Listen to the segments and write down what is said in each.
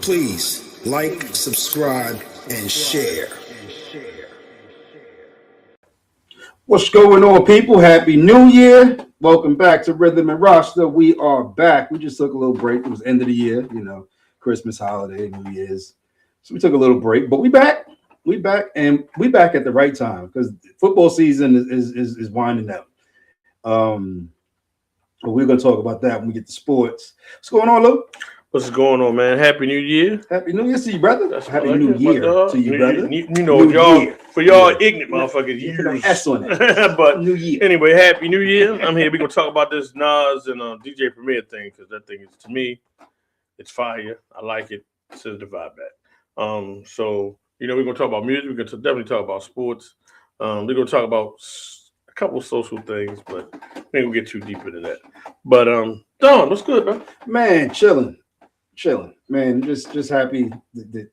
Please like, subscribe, and share. What's going on, people? Happy New Year. Welcome back to Rhythm and Roster. We are back. We just took a little break. It was end of the year, Christmas holiday, New Year's. So we took a little break, but we back. We back, and we back at the right time because football season is winding down. But we're going to talk about that when we get to sports. What's going on, Luke? What's going on, man? Happy New Year. Happy New Year to you, brother. That's Happy like New it, Year to you, brother. For y'all ignorant motherfuckers, You put an S on it. But New Year. anyway, Happy New Year. I'm here. We're going to talk about this Nas and DJ Premier thing because that thing is, to me, it's fire. I like it. It says the vibe back. So, we're going to talk about music. We're going to definitely talk about sports. We're going to talk about a couple of social things, but we ain't going to get too deep into that. But, Don, what's good, bro? Man, chilling, man. Just happy that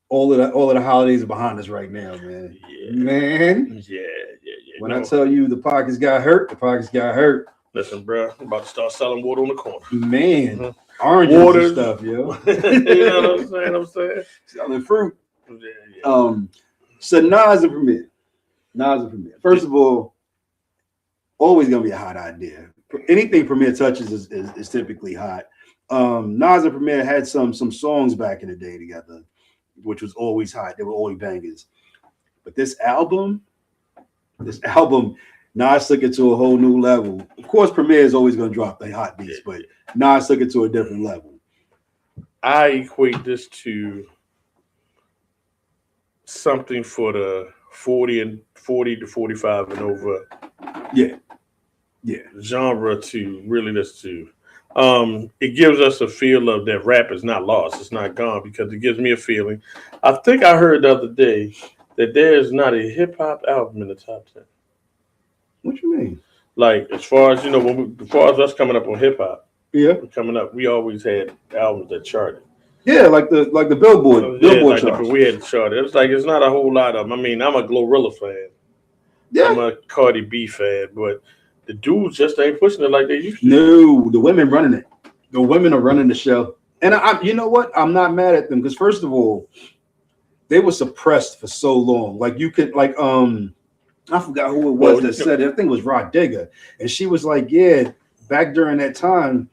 all of the holidays are behind us right now, man. Yeah. Man. Yeah. When I tell you the pockets got hurt, the pockets got hurt. Listen, bro, I'm about to start selling water on the corner. Man, oranges Water and stuff, yo. You know what I'm saying? Selling fruit. Yeah. So Nas and Premier. First of all, always gonna be a hot idea. Anything Premier touches is typically hot. Nas and Premier had some songs back in the day together, which was always hot. They were always bangers. But this album, Nas took it to a whole new level. Of course, Premier is always going to drop the hot beats, but Nas took it to a different level. I equate this to something for the 40 to 45 and over genre to really listen to. It gives us a feel of that rap is not lost. It's not gone because it gives me a feeling. I think I heard the other day that there is not a hip hop album in the top 10. What you mean? Like as far as as far as us coming up on hip hop, coming up, we always had albums that charted. Yeah, like the Billboard charts. We had charted. It's not a whole lot of them. I mean, I'm a Glorilla fan. Yeah, I'm a Cardi B fan, but the dudes just ain't pushing it like they used to. No, the women running it. The women are running the show, and you know what? I'm not mad at them because first of all, they were suppressed for so long. Like you could I forgot who it was that said it. I think it was Rod Digger. And she was like, yeah, back during that time,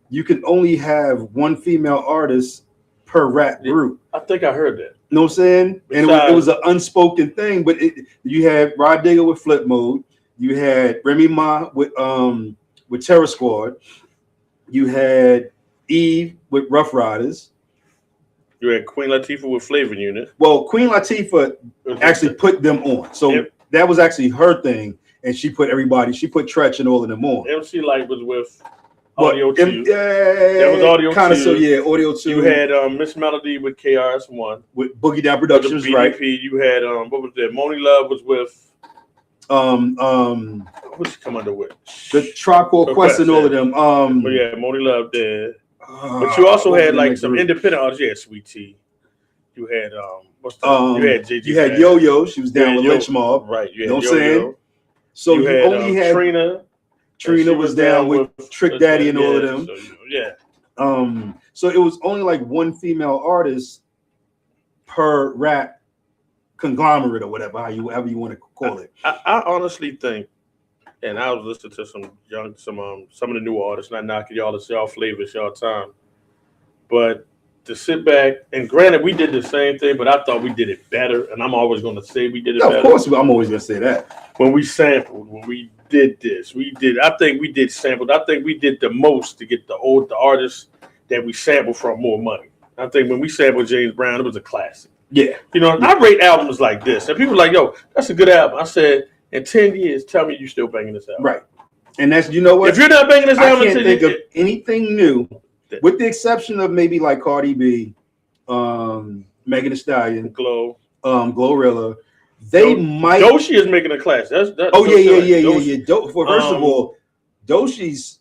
you could only have one female artist per rap group. I think I heard that. You know what I'm saying? And it was an unspoken thing, but you had Rod Digger with Flip Mode. You had Remy Ma with Terror Squad. You had Eve with Rough Riders. You had Queen Latifah with Flavor Unit. Well, Queen Latifah actually put them on. So that was actually her thing, and she put Tretch and all of them on. MC Light was with Audio 2. That was Audio 2. Audio 2. You had Miss Melody with KRS-One. With Boogie Down Productions, right? You had, what was that? Moni Love was with... What's she come under with? The Tribe Called Quest and all of them. But yeah, Moni Love there. But you also had like some independent artists. Yeah, Sweet Tea. You had you had JG. You had Yo-Yo. She was down with Lynch Mob. Right. You know what I'm saying? So you only had Trina. Trina was down with Trick Daddy and all of them. So, so it was only like one female artist per rap conglomerate or whatever, however you want to call it. I honestly think, and I was listening to some of the new artists, not knocking y'all, it's y'all flavor, it's y'all time. But to sit back, and granted, we did the same thing, but I thought we did it better, and I'm always going to say we did it better. Of course, I'm always going to say that. When we sampled, when we did this, I think we did sampled. I think we did the most to get the artists that we sampled from more money. I think when we sampled James Brown, it was a classic. Yeah. I rate albums like this, and people are like, yo, that's a good album. I said, in 10 years, tell me you still banging this album. Right. And that's, you know what? If you're not banging this album, I can't think of anything new, with the exception of maybe like Cardi B, Megan Thee Stallion, Glorilla. They might. Doechii is making a class. That's yeah. First of all, Doechii's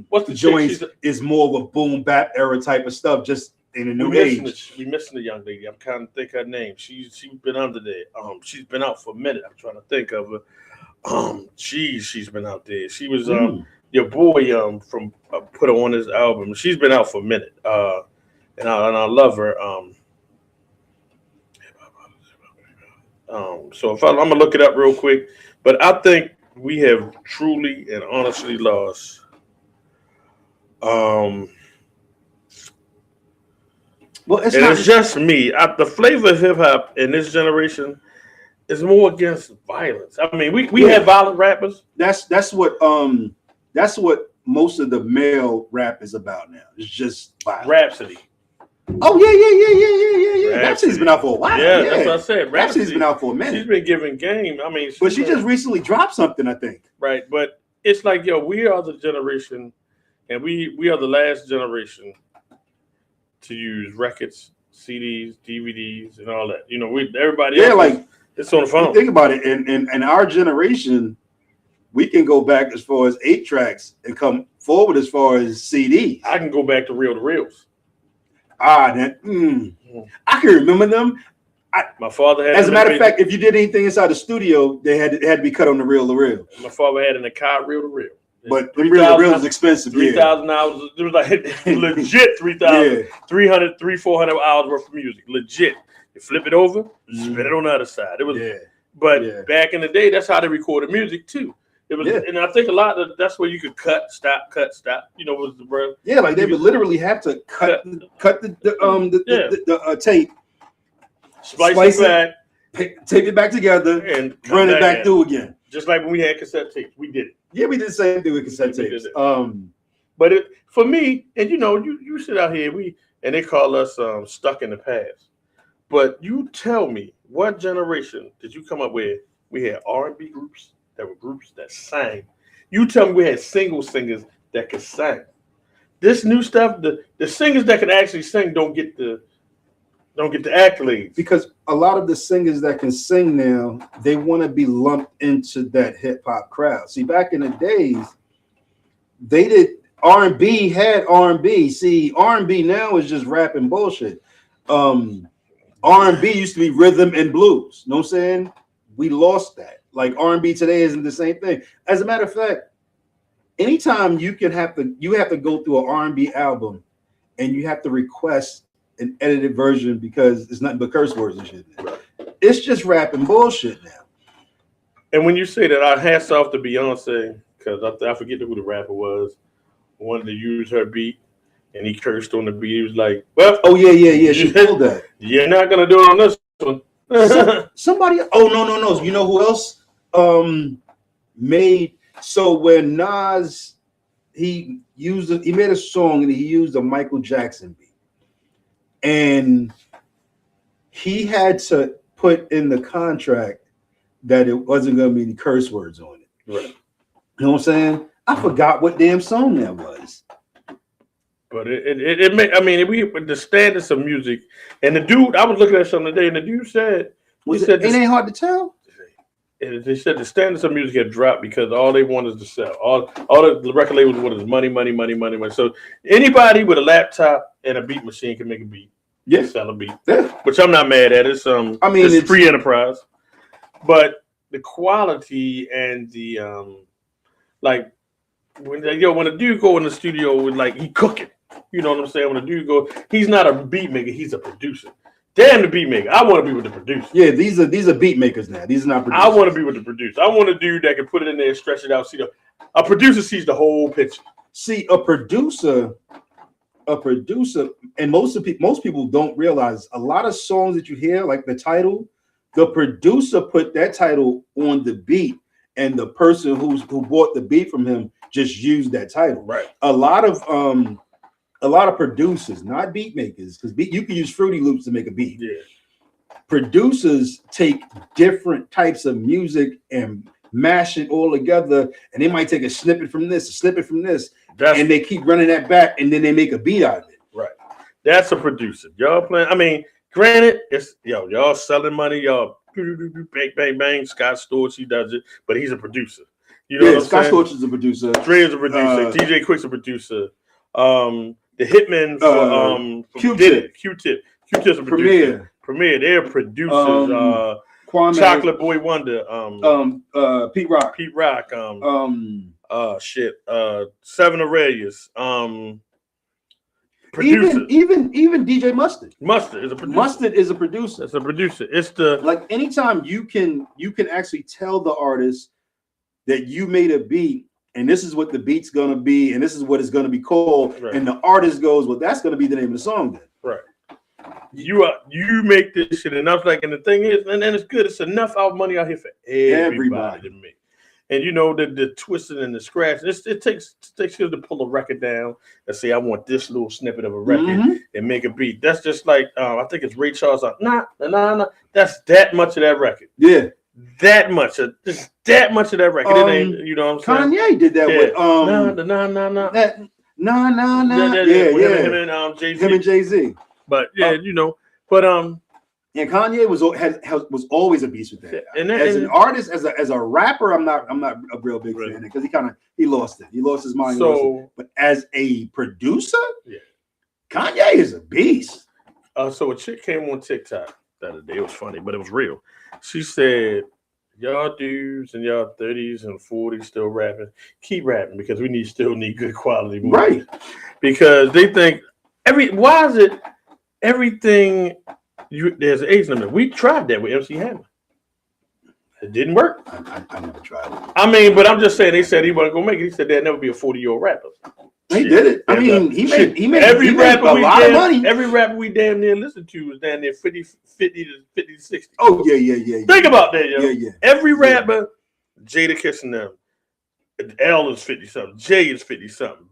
what's the joints is more of a boom bap era type of stuff, just in a new age. We missing the young lady. I'm trying to think her name. She's been under there. She's been out for a minute. I'm trying to think of her. She's been out there. She was your boy from put her on his album. She's been out for a minute. and I love her. So I'm gonna look it up real quick, but I think we have truly and honestly lost. Well, it's And not it's just me. The flavor of hip hop in this generation is more against violence. I mean, we Yeah. have violent rappers. that's what most of the male rap is about now. It's just violence. Rhapsody. Oh yeah. Rhapsody. Rhapsody's been out for a while. Yeah, that's what I said. Rhapsody's been out for a She's minute. been giving game. I mean, But she just recently dropped something, I think. right. But it's like, yo, we are the generation, and we are the last generation to use records, CDs, DVDs, and all that. You know, everybody else. Like it's on the phone. think about it. In our generation, we can go back as far as 8 tracks and come forward as far as CDs. I can go back to reel to reels. I can remember them. My father had. As a matter of fact, if you did anything inside the studio, it had to be cut on the reel to reel. My father had in the car reel to reel. But the reel to reel is expensive. $3,000 hours. It was like legit 3,000, 300, 400 hours worth of music. Legit. You flip it over, spin it on the other side. It was. But back in the day, that's how they recorded music too. It was, and I think a lot of that's where you could cut, stop. You know, was the bro. Yeah, like they would literally have to cut the tape, splice it back, tape it back together, and run it back through again. Just like when we had cassette tapes, we did it. Yeah, we did the same thing with cassette tapes. But for me, and you know, you sit out here, and they call us stuck in the past. But you tell me, what generation did you come up with? We had R&B groups that were groups that sang. You tell me we had single singers that could sing. This new stuff, the singers that can actually sing don't get the accolades. Because a lot of the singers that can sing now, they want to be lumped into that hip hop crowd. See, back in the days, they did R&B had R&B. See, R&B now is just rap and bullshit. R&B used to be rhythm and blues. You know what I'm saying? We lost that. Like R&B today isn't the same thing. As a matter of fact, anytime you have to go through an R&B album and you have to request an edited version because it's nothing but curse words and shit. Right. It's just rap and bullshit now. And when you say that, I hats off to Beyonce, because I forget who the rapper was, wanted to use her beat, and he cursed on the beat. He was like, "Well, yeah, she pulled that. You're not gonna do it on this one." Somebody, no. You know who else made? So when Nas, he made a song and he used a Michael Jackson beat, and he had to put in the contract that it wasn't going to be any curse words on it. Right. You know what I'm saying? I forgot what damn song that was. But it made, I mean, the standards of music, and the dude, I was looking at something today, and the dude said, it ain't hard to tell. They said the standards of music had dropped because all they want is to sell. All the record labels want is money. So anybody with a laptop and a beat machine can make a beat. Yeah, sell a beat. Yeah. Which I'm not mad at. It's it's free enterprise. But the quality and the like when a dude go in the studio with like he cooking, you know what I'm saying? When a dude go, he's not a beat maker, he's a producer. Damn the beat maker. I want to be with the producer. Yeah, these are beat makers now. These are not producers. I want to be with the producer. I want a dude that can put it in there and stretch it out. A producer sees the whole picture. See, a producer, and most people don't realize a lot of songs that you hear, like the title, the producer put that title on the beat, and the person who bought the beat from him just used that title. Right. A lot of producers, not beat makers, because you can use Fruity Loops to make a beat. Yeah. Producers take different types of music and mash it all together, and they might take a snippet from this, a snippet from this, and they keep running that back, and then they make a beat out of it. Right. That's a producer. Y'all playing. I mean, granted, it's y'all selling money, y'all bang, bang, bang. Scott Storch, he does it, but he's a producer. You know what I'm Scott saying? Storch is a producer. Dre is a producer. DJ Quick's a producer. The Hitman for Q-Tip. Q-Tip's a producer. Premier, they're producers. Kwame, Chocolate Boy Wonder. Pete Rock. Seven Aurelius. Producer. Even DJ Mustard. Mustard is a producer. Mustard is a producer. That's a producer. It's the Like anytime you can actually tell the artist that you made a beat and this is what the beat's gonna be and this is what it's gonna be called, Right. and the artist goes, well, that's gonna be the name of the song then. right. You make this shit, and I was like, and the thing is, and then it's good. It's enough out money out here for everybody to make. And you know the twisting and the scratching. It takes you to pull a record down and say, I want this little snippet of a record and make a beat. That's just like I think it's Ray Charles. Nah. That's that much of that record. Yeah, that much of just that much of that record. It ain't, you know what I'm saying? Kanye did that with Him and Jay-Z. Him and Jay-Z. But yeah, you know, but yeah, Kanye was always a beast with that. And as an artist, as a rapper, I'm not a real big fan because he lost it. He lost his mind. So, but as a producer, yeah, Kanye is a beast. So a chick came on TikTok the other day. It was funny, but it was real. She said, "Y'all dudes in y'all 30s and 40s still rapping. Keep rapping because we still need good quality music." Right. Because they think why is it everything there's an age limit. We tried that with MC Hammer. It didn't work. I never tried it. I mean, but I'm just saying they said he wasn't gonna make it. He said there'd never be a 40-year-old rapper. He did it. I mean, he made a lot of money. Every rapper we damn near listened to was down there 50 to 60. Oh yeah. Think about that, yo. Yeah. Every rapper, Jada Kissing them, L is 50 something, Jay is 50 something.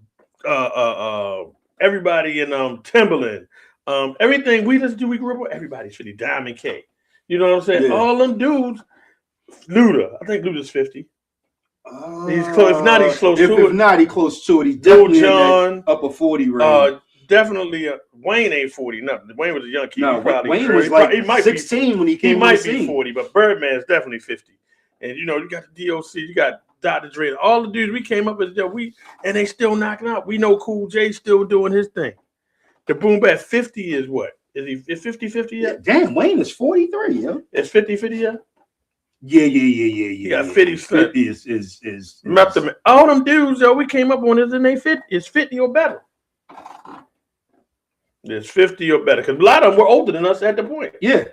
Everybody in Timberland, everything we listen to, we grew up with, everybody's 50. Diamond K, you know what I'm saying? Yeah. All them dudes. Luda, I think Luda's 50. He's close. If not, he's close to it. If not, he's close to it. He's definitely John, in that upper 40 range. Definitely. Wayne ain't 40. Nothing. Wayne was a young kid. No, Probably Wayne was like he might 16 when he came. He on might the be scene. 40, but Birdman's definitely 50. And you know, you got the DOC, you got Dr. Dre, all the dudes we came up as and they still knocking out. We know Cool J still doing his thing. The Boom Bap 50 is what? Is 50-50 yet? Damn, Wayne is 43, yo. It's 50-50 yet? Yeah. You got 50 Cent. 50 is all them dudes, yo, we came up on is in they 50. It's 50 or better. It's 50 or better. Because a lot of them were older than us at the point. Yeah.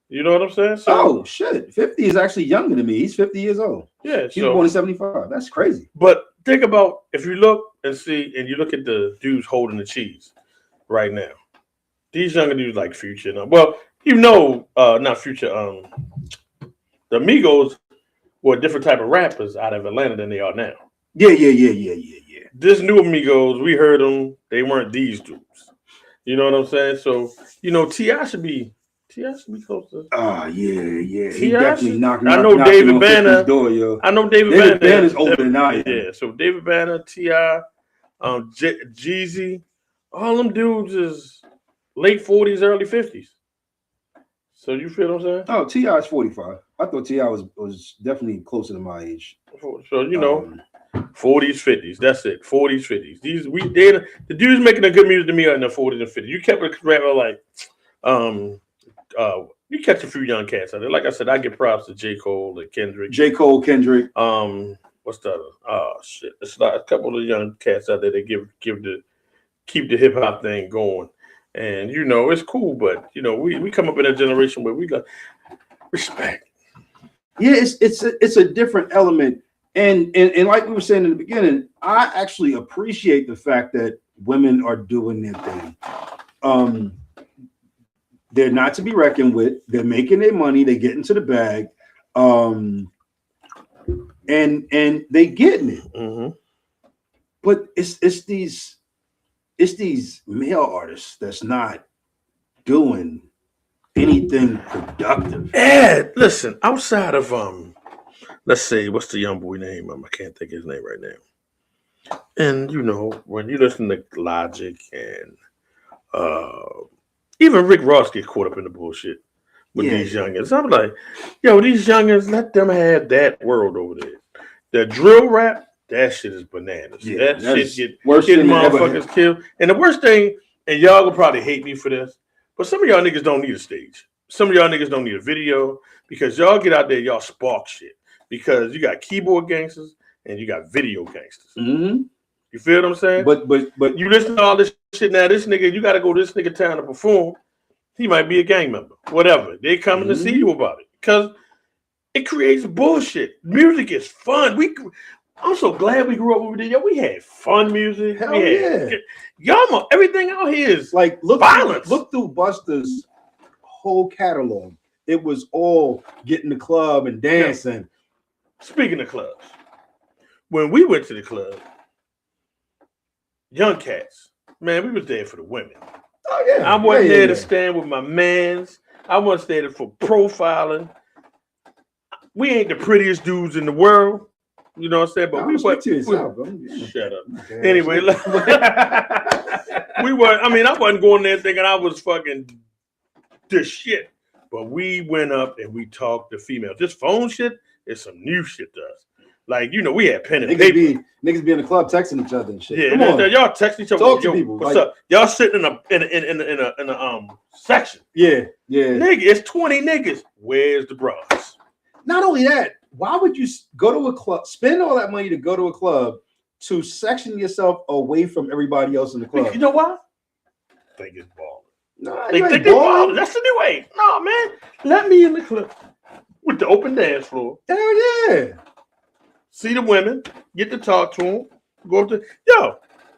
You know what I'm saying? So, shit. 50 is actually younger than me. He's 50 years old. Yeah. He was born in 75. That's crazy. But think about if you look and see, and you look at the dudes holding the cheese right now. These younger dudes like Future. Well, not Future. The Migos were a different type of rappers out of Atlanta than they are now. Yeah. This new Amigos, we heard them. They weren't these dudes. You know what I'm saying? So, you know, T.I. should be close to. Oh, yeah. He T.I. definitely knocking I know David Banner. Door, yo. I know David Banner's older than I am. Yeah, so David Banner, T.I., Jeezy, all them dudes is late 40s, early 50s. So you feel what I'm saying? Oh, T.I. is 45. I thought T.I. was definitely closer to my age. So, you know, 40s, 50s. That's it. 40s, 50s. The dudes making a good music to me are in the 40s and 50s. You kept it rapper like, you catch a few young cats out there. Like I said, I give props to J. Cole and Kendrick. Kendrick. What's the other? Oh shit! It's like a couple of young cats out there that keep the hip hop thing going. And you know, it's cool, but you know, we come up in a generation where we got respect. Yeah, it's a different element. And like we were saying in the beginning, I actually appreciate the fact that women are doing their thing. They're not to be reckoned with. They're making their money. They get into the bag, and they getting it. Mm-hmm. But it's these male artists that's not doing anything productive. Yeah, listen. Outside of let's say what's the young boy name? I can't think of his name right now. And you know, when you listen to Logic and even Rick Ross gets caught up in the bullshit with these youngins. I'm like, yo, these youngins, let them have that world over there. The drill rap, that shit is bananas. Yeah, that shit get motherfuckers killed. And the worst thing, and y'all will probably hate me for this, but some of y'all niggas don't need a stage. Some of y'all niggas don't need a video because y'all get out there, y'all spark shit. Because you got keyboard gangsters and you got video gangsters. Mm-hmm. You feel what I'm saying? But You listen to all this shit now. This nigga, you got to go to this nigga town to perform. He might be a gang member, whatever. They coming to see you about it because it creates bullshit. Music is fun. I'm so glad we grew up when we did. Yo, we had fun music. Hell yeah. Y'all, everything out here is like violence. Look through Busta's whole catalog. It was all getting the club and dancing. Speaking of clubs, when we went to the club, young cats, man, we was there for the women. Oh yeah. I wasn't there to stand with my mans. I wasn't there for profiling. We ain't the prettiest dudes in the world. You know what I'm saying? But we were. Shut up. Okay. Anyway, we were. I mean, I wasn't going there thinking I was fucking the shit. But we went up and we talked to females. This phone shit is some new shit to us. Like, you know, we had pen and paper. Niggas be in the club texting each other and shit. Yeah, come on. Y'all text each other. Talk to people. What's up? Y'all sitting in a section. Yeah. Nigga, it's 20 niggas. Where's the bras? Not only that, why would you go to a club, spend all that money to go to a club to section yourself away from everybody else in the club? You know why? I think it's balling. No, they think they're balling. That's the new way. No, man. Let me in the club with the open dance floor. Hell yeah. See the women, get to talk to them. Go up to,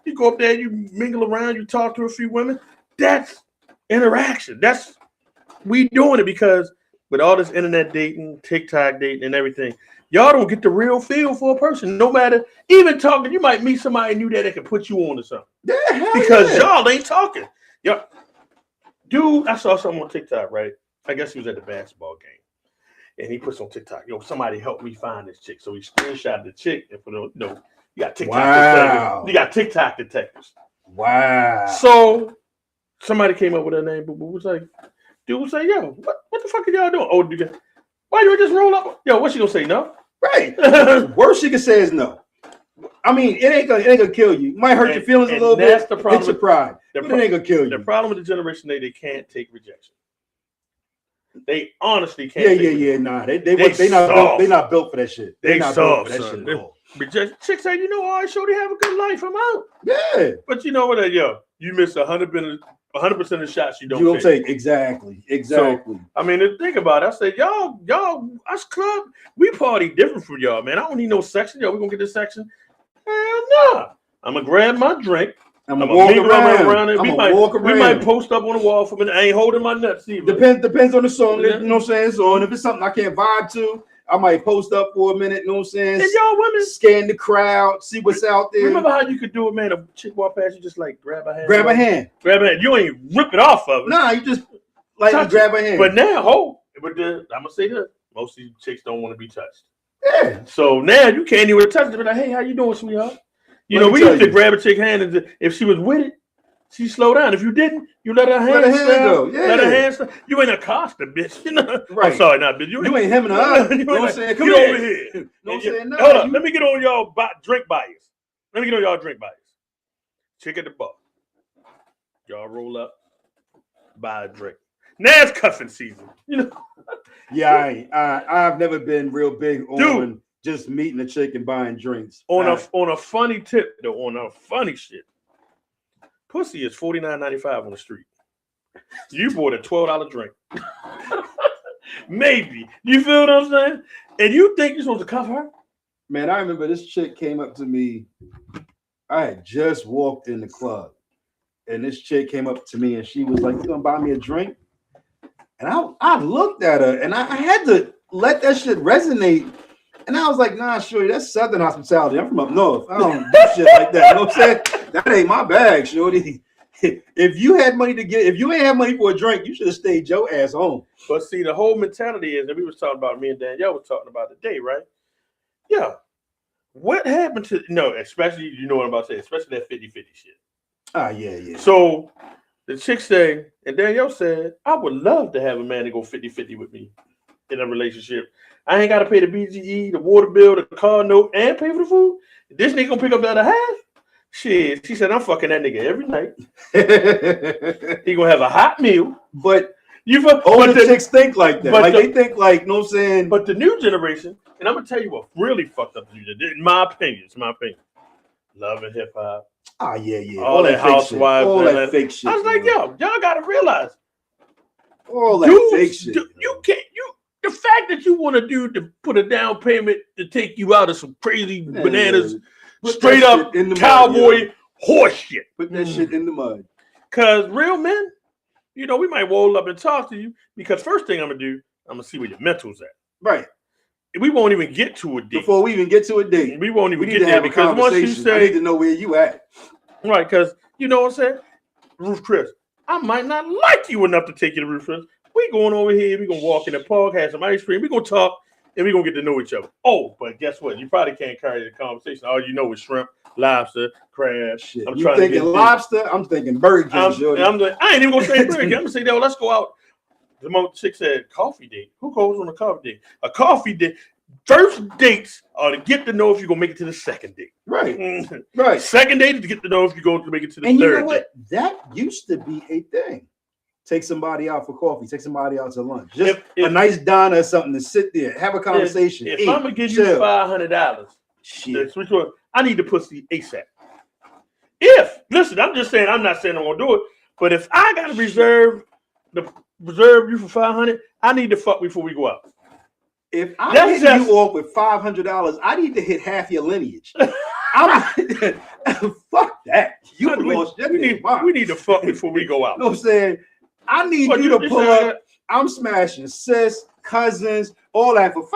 you go up there, you mingle around, you talk to a few women. That's interaction. We doing it because with all this internet dating, TikTok dating, and everything, y'all don't get the real feel for a person. No matter, even talking, you might meet somebody new that can put you on to something. Yeah, because y'all ain't talking. Dude, I saw something on TikTok, right? I guess he was at the basketball game. And he puts on TikTok, somebody help me find this chick. So he screenshot the chick and put on, you got TikTok detectives. You got TikTok detectives. Wow. So somebody came up with her name, but was like, dude was like, yo, what the fuck are y'all doing? Oh, why you just roll up? Yo, what's she gonna say? No? Right. Worst she can say is no. I mean, it ain't gonna kill you. It might hurt your feelings a little bit. That's the problem. It's your pride. It ain't gonna kill you. The problem with the generation they can't take rejection. They honestly can't. Yeah. Nah, they not built for that shit. They not built for that shit at all. But chicks say, all right, sure, they have a good life. I'm out. Yeah. But you know what? You miss 100% of the shots you don't take. Exactly. So, I mean, think about it. I said, y'all, us club, we party different from y'all, man. I don't need no section. We gonna get this section. Hell no. I'm gonna grab my drink. I'm gonna walk around it. We might post up on the wall for a minute. I ain't holding my nuts either. Depends on the song. You know what I'm saying? So if it's something I can't vibe to, I might post up for a minute. You know what I'm saying? And y'all women scan the crowd, see what's out there. Remember how you could do it, man? A chick walk past you, just like grab a hand. Grab a hand. You ain't rip it off of it. Nah, you just like grab a hand. But now, I'm gonna say this: most of these chicks don't want to be touched. Yeah. So now you can't even touch them. Like, hey, how you doing, sweetheart? We used to grab a chick hand, and if she was with it, she slow down. If you didn't, you let her hand go. Yeah. Let her hand slide. You ain't Acosta, bitch. Right. I'm sorry, not bitch. You ain't hemming her up. You know what I'm saying? Come over here. You know what I'm saying? No, hold up. Let me get on y'all drink bias. Chick at the bar. Y'all roll up, buy a drink. Now it's cuffing season. Yeah, I've never been real big on just meeting a chick and buying drinks. On a funny tip, though, on a funny shit. Pussy is $49.95 on the street. You bought a $12 drink. Maybe. You feel what I'm saying? And you think you're supposed to cuff her? Man, I remember this chick came up to me. I had just walked in the club. And this chick came up to me and she was like, you gonna buy me a drink? And I looked at her and I had to let that shit resonate. And I was like, nah, shorty, that's Southern hospitality. I'm from up north. I don't do shit like that. You know what I'm saying? That ain't my bag, shorty. If you ain't have money for a drink, you should have stayed your ass home. But see, the whole mentality is, and we was talking about, me and Danielle was talking about today, right? Yeah. What happened to, especially, you know what I'm about to say, especially that 50-50 shit. Ah, yeah. So the chick said, and Danielle said, I would love to have a man to go 50-50 with me in a relationship. I ain't got to pay the BGE, the water bill, the car note, and pay for the food. This nigga gonna pick up the other half? Shit, she said, I'm fucking that nigga every night. He gonna have a hot meal. But the chicks think like that. They think like, you know what I'm saying? But the new generation, and I'm gonna tell you what really fucked up the new generation, in my opinion, Love and Hip Hop. Oh yeah. All that fake Housewives, shit. All man, that fake shit. I was like, yo. y'all gotta realize, All that dudes, fake shit. you can't. The fact that you want a dude to put a down payment to take you out of some crazy bananas, Put straight that up shit in the cowboy mud, horse shit. Put that shit in the mud. Cause real men, we might roll up and talk to you. Because first thing I'm gonna do, I'm gonna see where your mental's at. Right. We won't even get to a date. Before we even get to a date, we won't even we get need to there have a because once you conversation. I need say to know where you at. right, because you know what I'm saying, Ruth Chris, I might not like you enough to take you to Ruth Chris. We going over here. We gonna walk in the park, have some ice cream. We gonna talk. And we're going to get to know each other. Oh, but guess what? You probably can't carry the conversation. All you know is shrimp, lobster, crab. Shit. I'm You trying thinking to get lobster? I'm thinking Burger King. I ain't even going to say Burger King. I'm going to say, no, let's go out. The moment chick said coffee date. Who goes on a coffee date? A coffee date. First dates are to get to know if you're going to make it to the second date. Right. Right. Second date is to get to know if you're going to make it to the and third you know what? date. That used to be a thing. Take somebody out for coffee. Take somebody out to lunch. Just If a nice diner or something to sit there, have a conversation. If eat, I'm going to give you chill. $500, Shit. I need the pussy ASAP. Listen, I'm just saying, I'm not saying I'm going to do it, but if I got to reserve you for $500, I need to fuck before we go out. If I'm hitting you off with $500, I need to hit half your lineage. Fuck that. You lost. We need to fuck before we go out. You know what I'm saying? I need you to pull up. I'm smashing sis, cousins, all that for $500.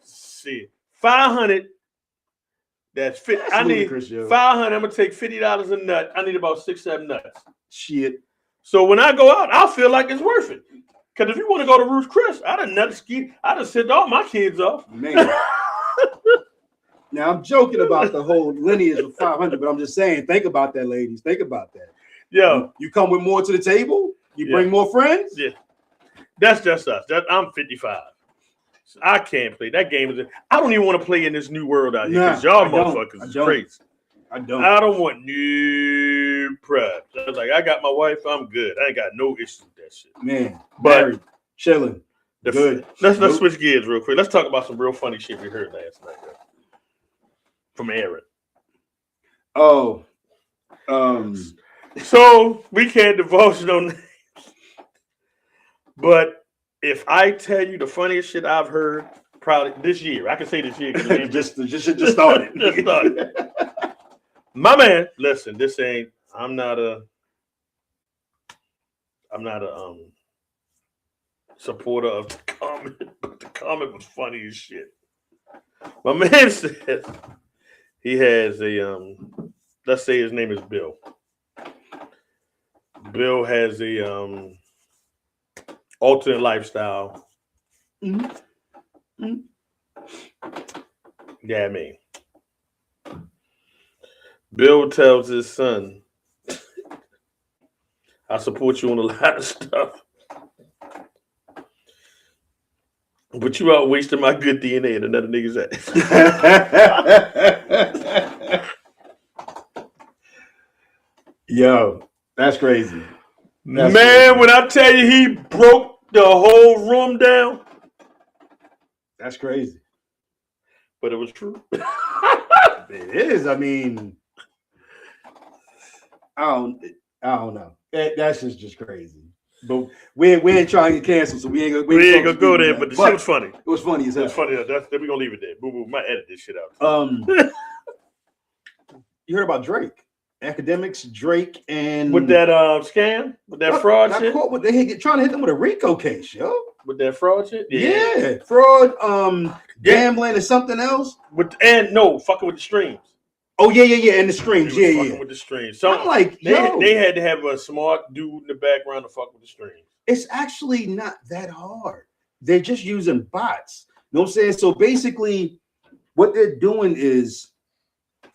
See, $500. That's fit. I need $500. I'm gonna take $50 a nut. I need about 6-7 nuts. Shit. So when I go out, I'll feel like it's worth it. Because if you want to go to Ruth Chris, I done sent all my kids off. Man. Now I'm joking about the whole lineage of 500, but I'm just saying, think about that, ladies. Think about that. Yeah, you come with more to the table. You bring more friends. Yeah, that's just us. I'm 55. I can't play that game. I don't even want to play in this new world out here because y'all motherfuckers is crazy. I don't want new prep. I was like, I got my wife. I'm good. I ain't got no issues with that shit. Man, but married, chilling. Good. Let's switch gears real quick. Let's talk about some real funny shit we heard last night from Aaron. Oh, so we can't divulge no names, but if I tell you the funniest shit I've heard probably this year, I can say this year because just started. Just started. My man, listen, this ain't. I'm not a supporter of the comment, but the comment was funny as shit. My man says he has a let's say his name is Bill. Bill has a alternate lifestyle. Mm-hmm. Yeah, I mean. Bill tells his son, I support you on a lot of stuff. But you out wasting my good DNA in another nigga's ass. Yo, that's crazy. Man, when I tell you he broke the whole room down. That's crazy. But it was true. It is. I mean, I don't know. That's just crazy. But we ain't trying to get canceled, so we ain't gonna go there. But the shit was funny. It was funny as hell. It was funny. We're gonna leave it there. Boo boo. Might edit this shit out. You heard about Drake? Academics, Drake, and with that scam, with that fraud shit. Caught trying to hit them with a RICO case, yo. With that fraud shit. Yeah. Fraud, gambling, and something else. Fucking with the streams. Oh yeah, and the streams, yeah. With the streams. So I'm like, they had to have a smart dude in the background to fuck with the streams. It's actually not that hard. They're just using bots. You know what I'm saying? So basically, what they're doing is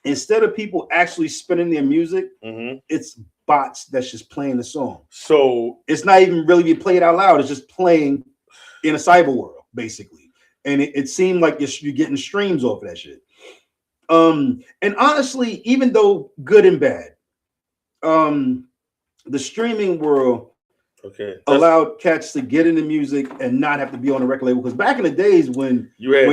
instead of people actually spinning their music, it's bots that's just playing the song. So it's not even really being played out loud. It's just playing in a cyber world, basically. And it seemed like you're getting streams off of that shit. And honestly, even though good and bad, the streaming world allowed cats to get into music and not have to be on a record label. Because back in the days when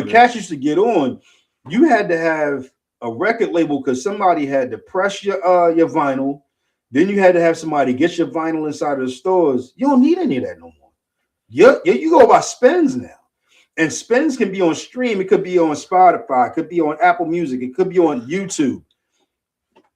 cats used to get on, you had to have a record label, because somebody had to press your vinyl, then you had to have somebody get your vinyl inside of the stores. You don't need any of that no more. You go by spins now. And spins can be on stream, it could be on Spotify, it could be on Apple Music, it could be on YouTube.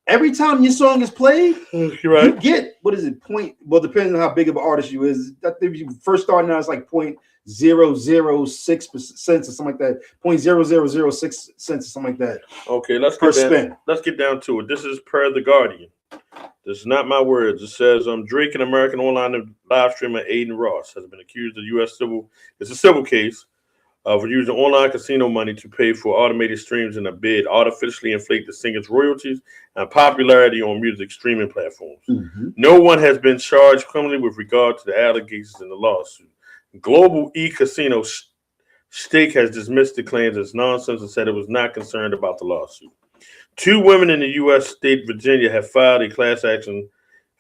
Every time your song is played, you get, what is it, well, depending on how big of an artist you is. I think you first starting out, it's like 0.006% or something like that. 0.0006 cents or something like that. Okay, let's get down to it. This is per The Guardian. This is not my words. It says Drake, an American online live streamer Aiden Ross, has been accused of it's a civil case of using online casino money to pay for automated streams in a bid artificially inflate the singer's royalties and popularity on music streaming platforms. Mm-hmm. No one has been charged criminally with regard to the allegations in the lawsuit. Global e-casino Stake has dismissed the claims as nonsense and said it was not concerned about the lawsuit. 2 women in the U.S. state Virginia have filed a class action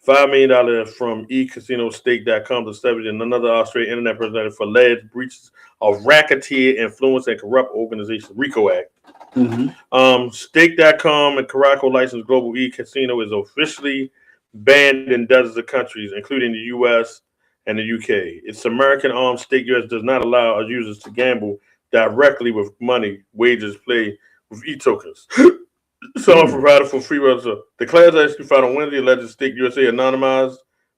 $5 million from eCasinoStake.com to establish another Australian internet personality for alleged breaches of racketeer influence and corrupt organization RICO Act. Mm-hmm. Stake.com and Caraco licensed global e-casino is officially banned in dozens of countries, including the U.S. and the UK. Its American-armed Stake US does not allow users to gamble directly with money wagers played with e-tokens. Some provided for free runs. The class action filed on Wednesday alleged Stake USA anonymized,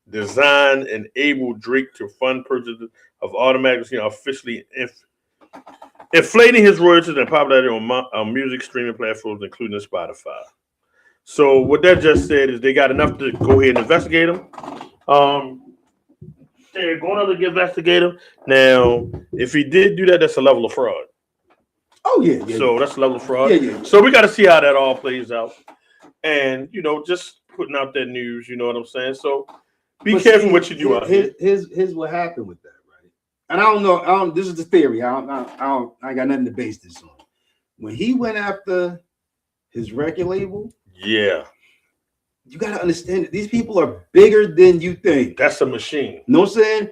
designed, and enabled Drake to fund purchases of automatic, officially inflating his royalties and popularity on music streaming platforms, including Spotify. So what that just said is they got enough to go ahead and investigate him. They're going to investigate him. Now, if he did do that, that's a level of fraud. Oh, yeah. So that's a level of fraud. Yeah. So we got to see how that all plays out. And, just putting out that news, you know what I'm saying? So be careful what you do out here. Here's what happened with that, right? And I don't know. This is the theory. I got nothing to base this on. When he went after his record label, yeah, you got to understand that these people are bigger than you think. That's a machine. You know what I'm saying?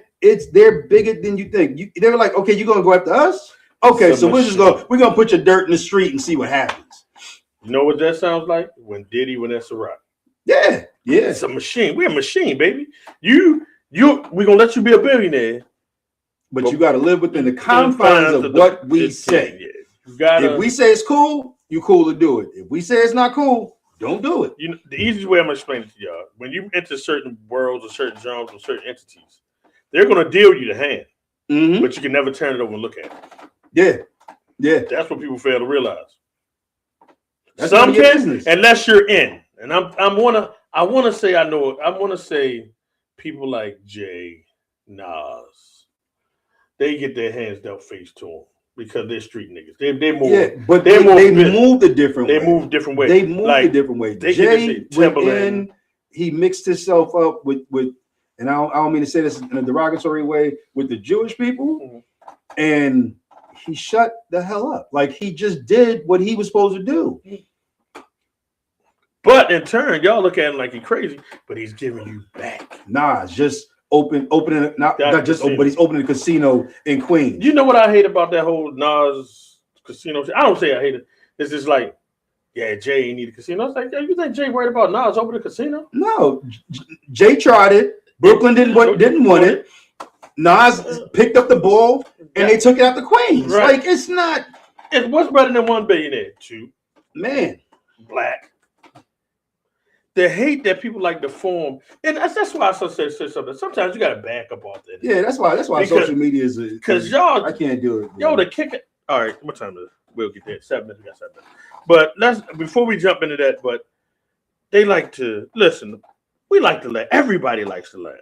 They're bigger than you think. They were like, okay, you're gonna go after us? Okay, so we're gonna put your dirt in the street and see what happens. You know what that sounds like? When Diddy went at Ciroc. Yeah. It's a machine. We're a machine, baby. We're gonna let you be a billionaire. But you gotta live within the confines of what we say. Yeah. If we say it's cool, you cool to do it. If we say it's not cool, don't do it. The easiest way I'm gonna explain it to y'all: when you enter certain worlds or certain genres or certain entities, they're gonna deal you the hand, but you can never turn it over and look at it. Yeah. That's what people fail to realize. That's some can, unless you're in. And I want to say people like Jay, Nas, they get their hands dealt face to them because they're street niggas. They're more. Yeah, but they moved a different way. They moved a different way. They moved a different way. Jay went in, he mixed himself up with, and I don't mean to say this in a derogatory way, with the Jewish people, and he shut the hell up. Like he just did what he was supposed to do. But in turn, y'all look at him like he's crazy, but he's giving you back. Nah, it's just opening not just open, but he's opening a casino in Queens. You know what I hate about that whole Nas casino shit? I don't say I hate it. It's just like, yeah, Jay ain't need a casino. I was like, you think Jay worried about Nas opening a casino? No, Jay tried it. Brooklyn didn't want it. Nas picked up the ball and they took it out to Queens. Right. Like it's what's better than one billionaire? 2. Man. Black. The hate that people like to form, and that's why I say something. Sometimes you got to back up off that. Yeah, that's why social media is because y'all. I can't do it. Yo, the kick it. All right, what time is it? We'll get there. 7 minutes. We got 7 minutes. But before we jump into that. But they like to listen. We like to laugh. Everybody likes to laugh.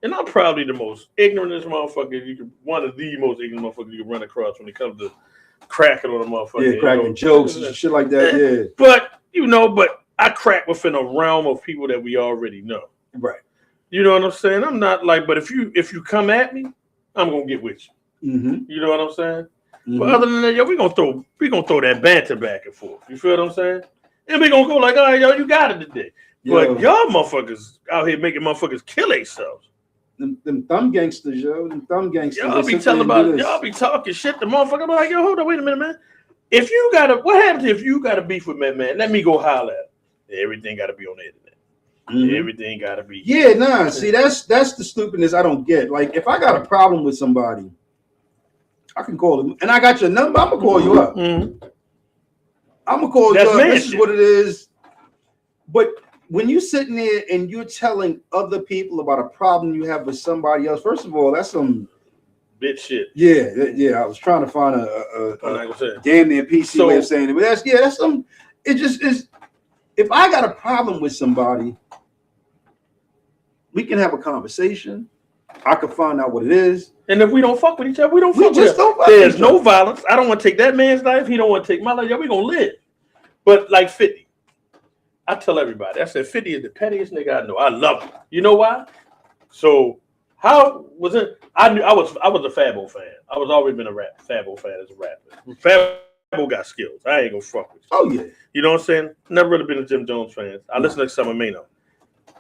And I'm probably the most ignorantest motherfucker. One of the most ignorant motherfuckers you can run across when it comes to cracking on a motherfucker. Yeah, cracking jokes and shit like that. Yeah. But I crack within a realm of people that we already know. Right. You know what I'm saying? I'm not like, but if you come at me, I'm gonna get with you. Mm-hmm. You know what I'm saying? Mm-hmm. But other than that, we gonna throw that banter back and forth. You feel what I'm saying? And we gonna go like, all right, yo, you got it today. But y'all motherfuckers out here making motherfuckers kill themselves. Them thumb gangsters, yo. Them thumb gangsters. Y'all be telling about y'all be talking shit. The motherfucker be like, yo, hold on, wait a minute, man. If you got what happens if you got a beef with man? Let me go holler at him. Everything got to be on the internet. Mm-hmm. Everything got to be. Yeah, nah. See, that's the stupidness I don't get. Like, if I got a problem with somebody, I can call them, and I got your number. I'm gonna call you up. Mm-hmm. I'm gonna call you up. This is what it is. But when you're sitting there and you're telling other people about a problem you have with somebody else, first of all, that's some bitch shit. Yeah. I was trying to find a damn near PC way of saying it, but that's some. It just is. If I got a problem with somebody, we can have a conversation. I can find out what it is. And if we don't fuck with each other, we don't fuck with each other. There's no violence. I don't want to take that man's life. He don't want to take my life. Yeah, we gonna live. But like 50, I tell everybody, I said 50 is the pettiest nigga I know. I love him. You know why? So how was it? I was a Fabo fan. I was always been a Fabo fan as a rapper. Fabo got skills. I ain't gonna fuck with you. Oh yeah. You know what I'm saying? Never really been a Jim Jones fan. I listen to some of Mano.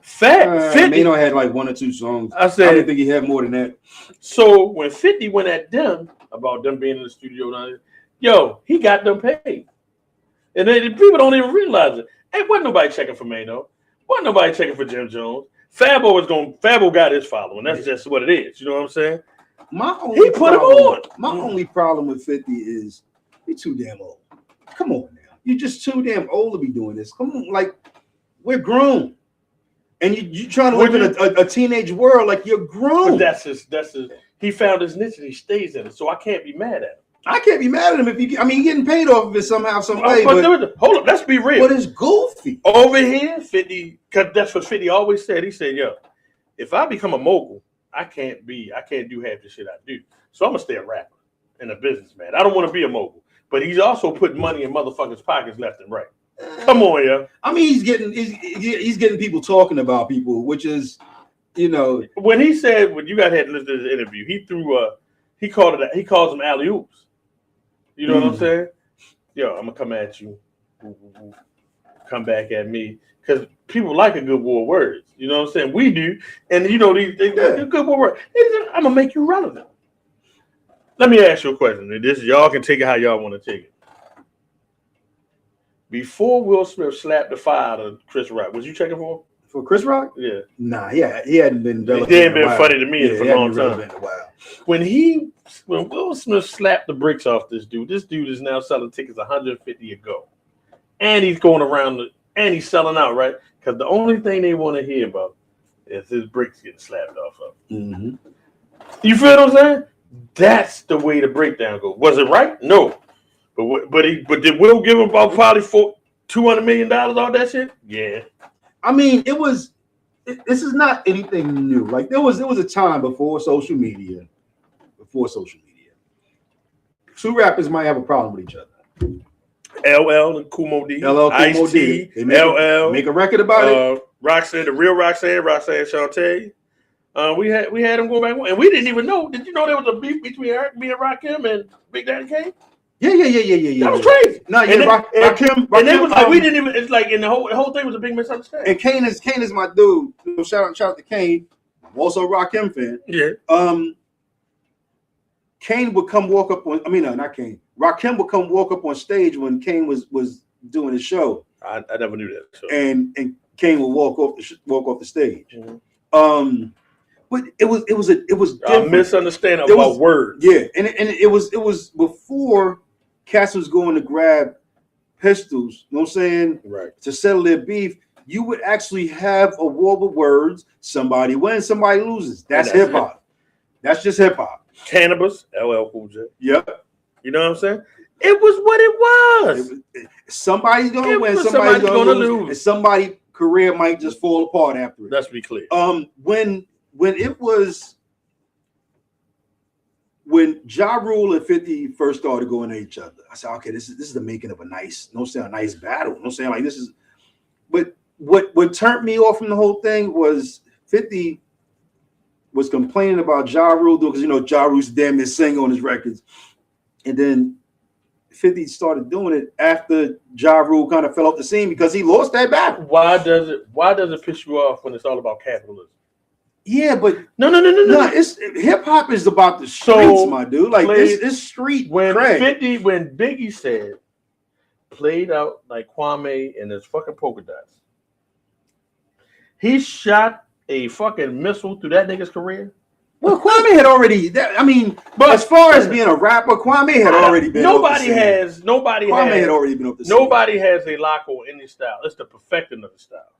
50 Mano had like 1 or 2 songs. I didn't think he had more than that. So when 50 went at them about them being in the studio, yo, he got them paid. And then people don't even realize it. Hey, wasn't nobody checking for Mano. Wasn't nobody checking for Jim Jones. Fabo got his following. That's just what it is. You know what I'm saying? He put him on. My only problem with 50 is you're too damn old. Come on now. You're just too damn old to be doing this. Come on, like, we're grown. And you trying to live in a teenage world like you're grown. But that's his. He found his niche and he stays in it. So I can't be mad at him. I can't be mad at him if he's getting paid off of it somehow, some way. But hold up, let's be real. But it's goofy. Over here, 50, because that's what 50 always said. He said, yo, if I become a mogul, I can't do half the shit I do. So I'm gonna stay a rapper and a businessman. I don't want to be a mogul. But he's also putting money in motherfuckers' pockets left and right. Come on, yeah. I mean, he's getting people talking about people, which is, When he said, when you guys had to listen to this interview, he calls them alley-oops. You know what I'm saying? Yo, I'm gonna come at you, come back at me, because people like a good war words. You know what I'm saying? We do, and they're good war words. I'm gonna make you relevant. Let me ask you a question. This y'all can take it how y'all want to take it. Before Will Smith slapped the fire out of Chris Rock, was you checking for him? For Chris Rock? Yeah. Nah, he hadn't been relevant. He hadn't been funny to me for a long time. In a while. When Will Smith slapped the bricks off this dude is now selling tickets $150 a go. And he's going around and he's selling out, right? Because the only thing they want to hear about is his bricks getting slapped off of. Mm-hmm. You feel what I'm saying? That's the way the breakdown goes. Was it right? No. But did Will give him about probably $200 million off that shit? Yeah. I mean, this is not anything new. Like there was a time before social media. Two rappers might have a problem with each other. LL and Kumo D. LL Kumo D. LL. Make a record about it. Roxanne, the real Roxanne Shante. We had them go back, and we didn't even know. Did you know there was a beef between me and Rakim and Big Daddy Kane? Yeah. That was crazy. No, yeah, Rakim. And it was like we didn't even. It's like in the whole thing was a big misunderstanding. And Kane is my dude. Shout out to Kane. I'm also a Rakim fan. Yeah. Kane would come walk up on. Not Kane. Rakim would come walk up on stage when Kane was doing his show. I never knew that. So. And Kane would walk off the stage. Mm-hmm. But it was different. A misunderstanding about words. Yeah, and it was before cats was going to grab pistols. You know what I'm saying? Right. To settle their beef, you would actually have a war with words. Somebody wins, somebody loses. That's hip hop. That's just hip hop. Cannabis, LL Cool J. Yep. You know what I'm saying? It was what it was. Somebody's gonna win. Somebody's gonna lose. And somebody's career might just fall apart after it. Let's be clear. When Ja Rule and 50 first started going at each other, I said, okay, this is the making of a nice battle. No saying like this is, but what turned me off from the whole thing was 50 was complaining about Ja Rule because Ja Rule's damn near sing on his records, and then 50 started doing it after Ja Rule kind of fell off the scene because he lost that battle. Why does it piss you off when it's all about capitalism? Yeah, but No. it's hip hop is about the streets, my dude. Like it's street When cred. when Biggie said played out like Kwame and his fucking polka dots, he shot a fucking missile through that nigga's career. Well, Kwame had already. But as far as being a rapper, Kwame had already been. Nobody had already been up the scene. Nobody has a lock on any style. It's the perfecting of the style.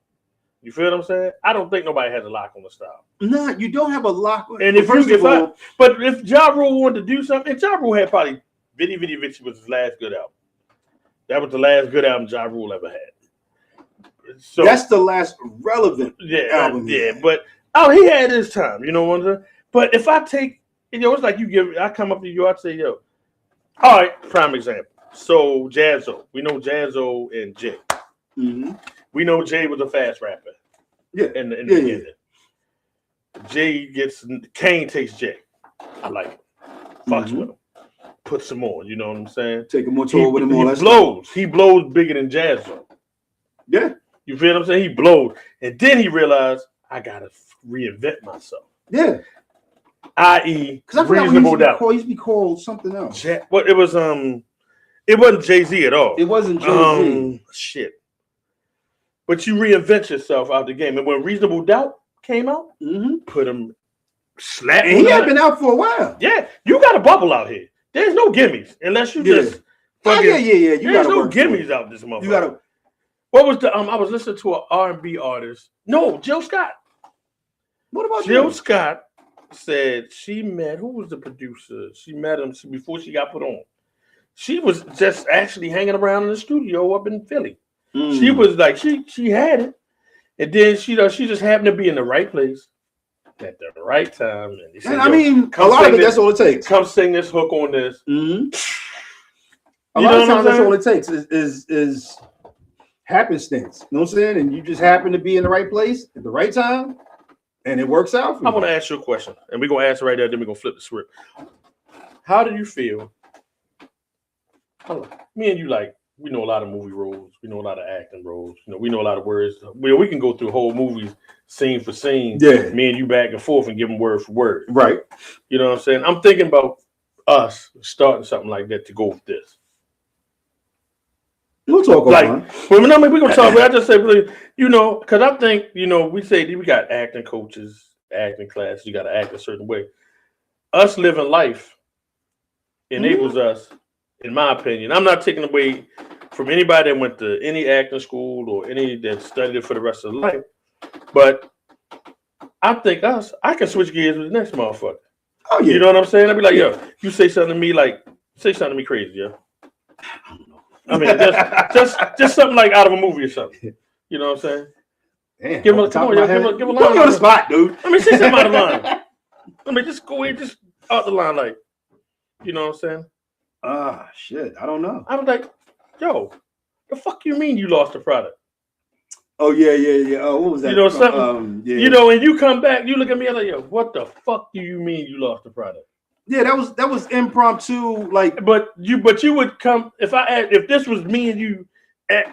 You feel what I'm saying? I don't think nobody has a lock on the style. Nah, you don't have a lock on. And if Ja Rule wanted to do something, and Ja Rule had probably Vitty Vitty Vitty was his last good album. That was the last good album Ja Rule ever had. So that's the last relevant album. Yeah, but he had his time. You know what I'm saying? But if I take, it's like I come up to you, I say, yo, all right, prime example. So Jaz-O, we know Jaz-O and Jay. Mm-hmm. We know Jay was a fast rapper. Yeah. In the beginning. Jay Kane takes Jay. I like him. Fucks with him. Puts him on, you know what I'm saying? Take him on tour with him. He blows bigger than Jaz-O. Yeah. You feel what I'm saying? He blows. And then he realized, I got to reinvent myself. Yeah. I.e. Because Reasonable Doubt. He used to be called something else. It wasn't Jay-Z at all. It wasn't Jay-Z. Shit. But you reinvent yourself out the game. And when Reasonable Doubt came out, put him slap. And he had been out for a while. Yeah. You got a bubble out here. There's no gimmies unless you just fucking. Yeah. There's no gimmies out this motherfucker. You gotta. What was the I was listening to an R&B artist. No, Jill Scott. What about Jill Scott said she met, who was the producer? She met him before she got put on. She was just actually hanging around in the studio up in Philly. She was like, she had it. And then she just happened to be in the right place at the right time. And they said, a lot of it, that's all it takes. Come sing this hook on this. Mm-hmm. A lot of times that's all it takes is happenstance. You know what I'm saying? And you just happen to be in the right place at the right time. And it works out for you. I want to ask you a question, and we're going to answer right there, then we're going to flip the script. How do you feel? Me and you, we know a lot of movie roles. We know a lot of acting roles. We know a lot of words. We can go through whole movies, scene for scene. Yeah. Me and you back and forth and give them word for word. Right. You know what I'm saying? I'm thinking about us starting something like that to go with this. We'll talk about it. We're going to talk. I just say, because I think, we say we got acting coaches, acting classes. You got to act a certain way. Us living life enables us, in my opinion. I'm not taking away from anybody that went to any acting school or any that studied it for the rest of their life. But I think I can switch gears with the next motherfucker. Oh, yeah. You know what I'm saying? I'd be like, yo, you say something to me say something to me crazy, yo. I don't know. I mean, just something like out of a movie or something. You know what I'm saying? Damn, give a line. Put me on the spot, dude. I mean, say something out of line. I mean, just go ahead, just out the line, you know what I'm saying? Shit, I don't know. I was like, yo, the fuck you mean you lost the product? Oh, yeah. Oh, what was that? Something. Yeah. And you come back, you look at me like, yo, what the fuck do you mean you lost the product? Yeah, that was impromptu, But you would come if this was me and you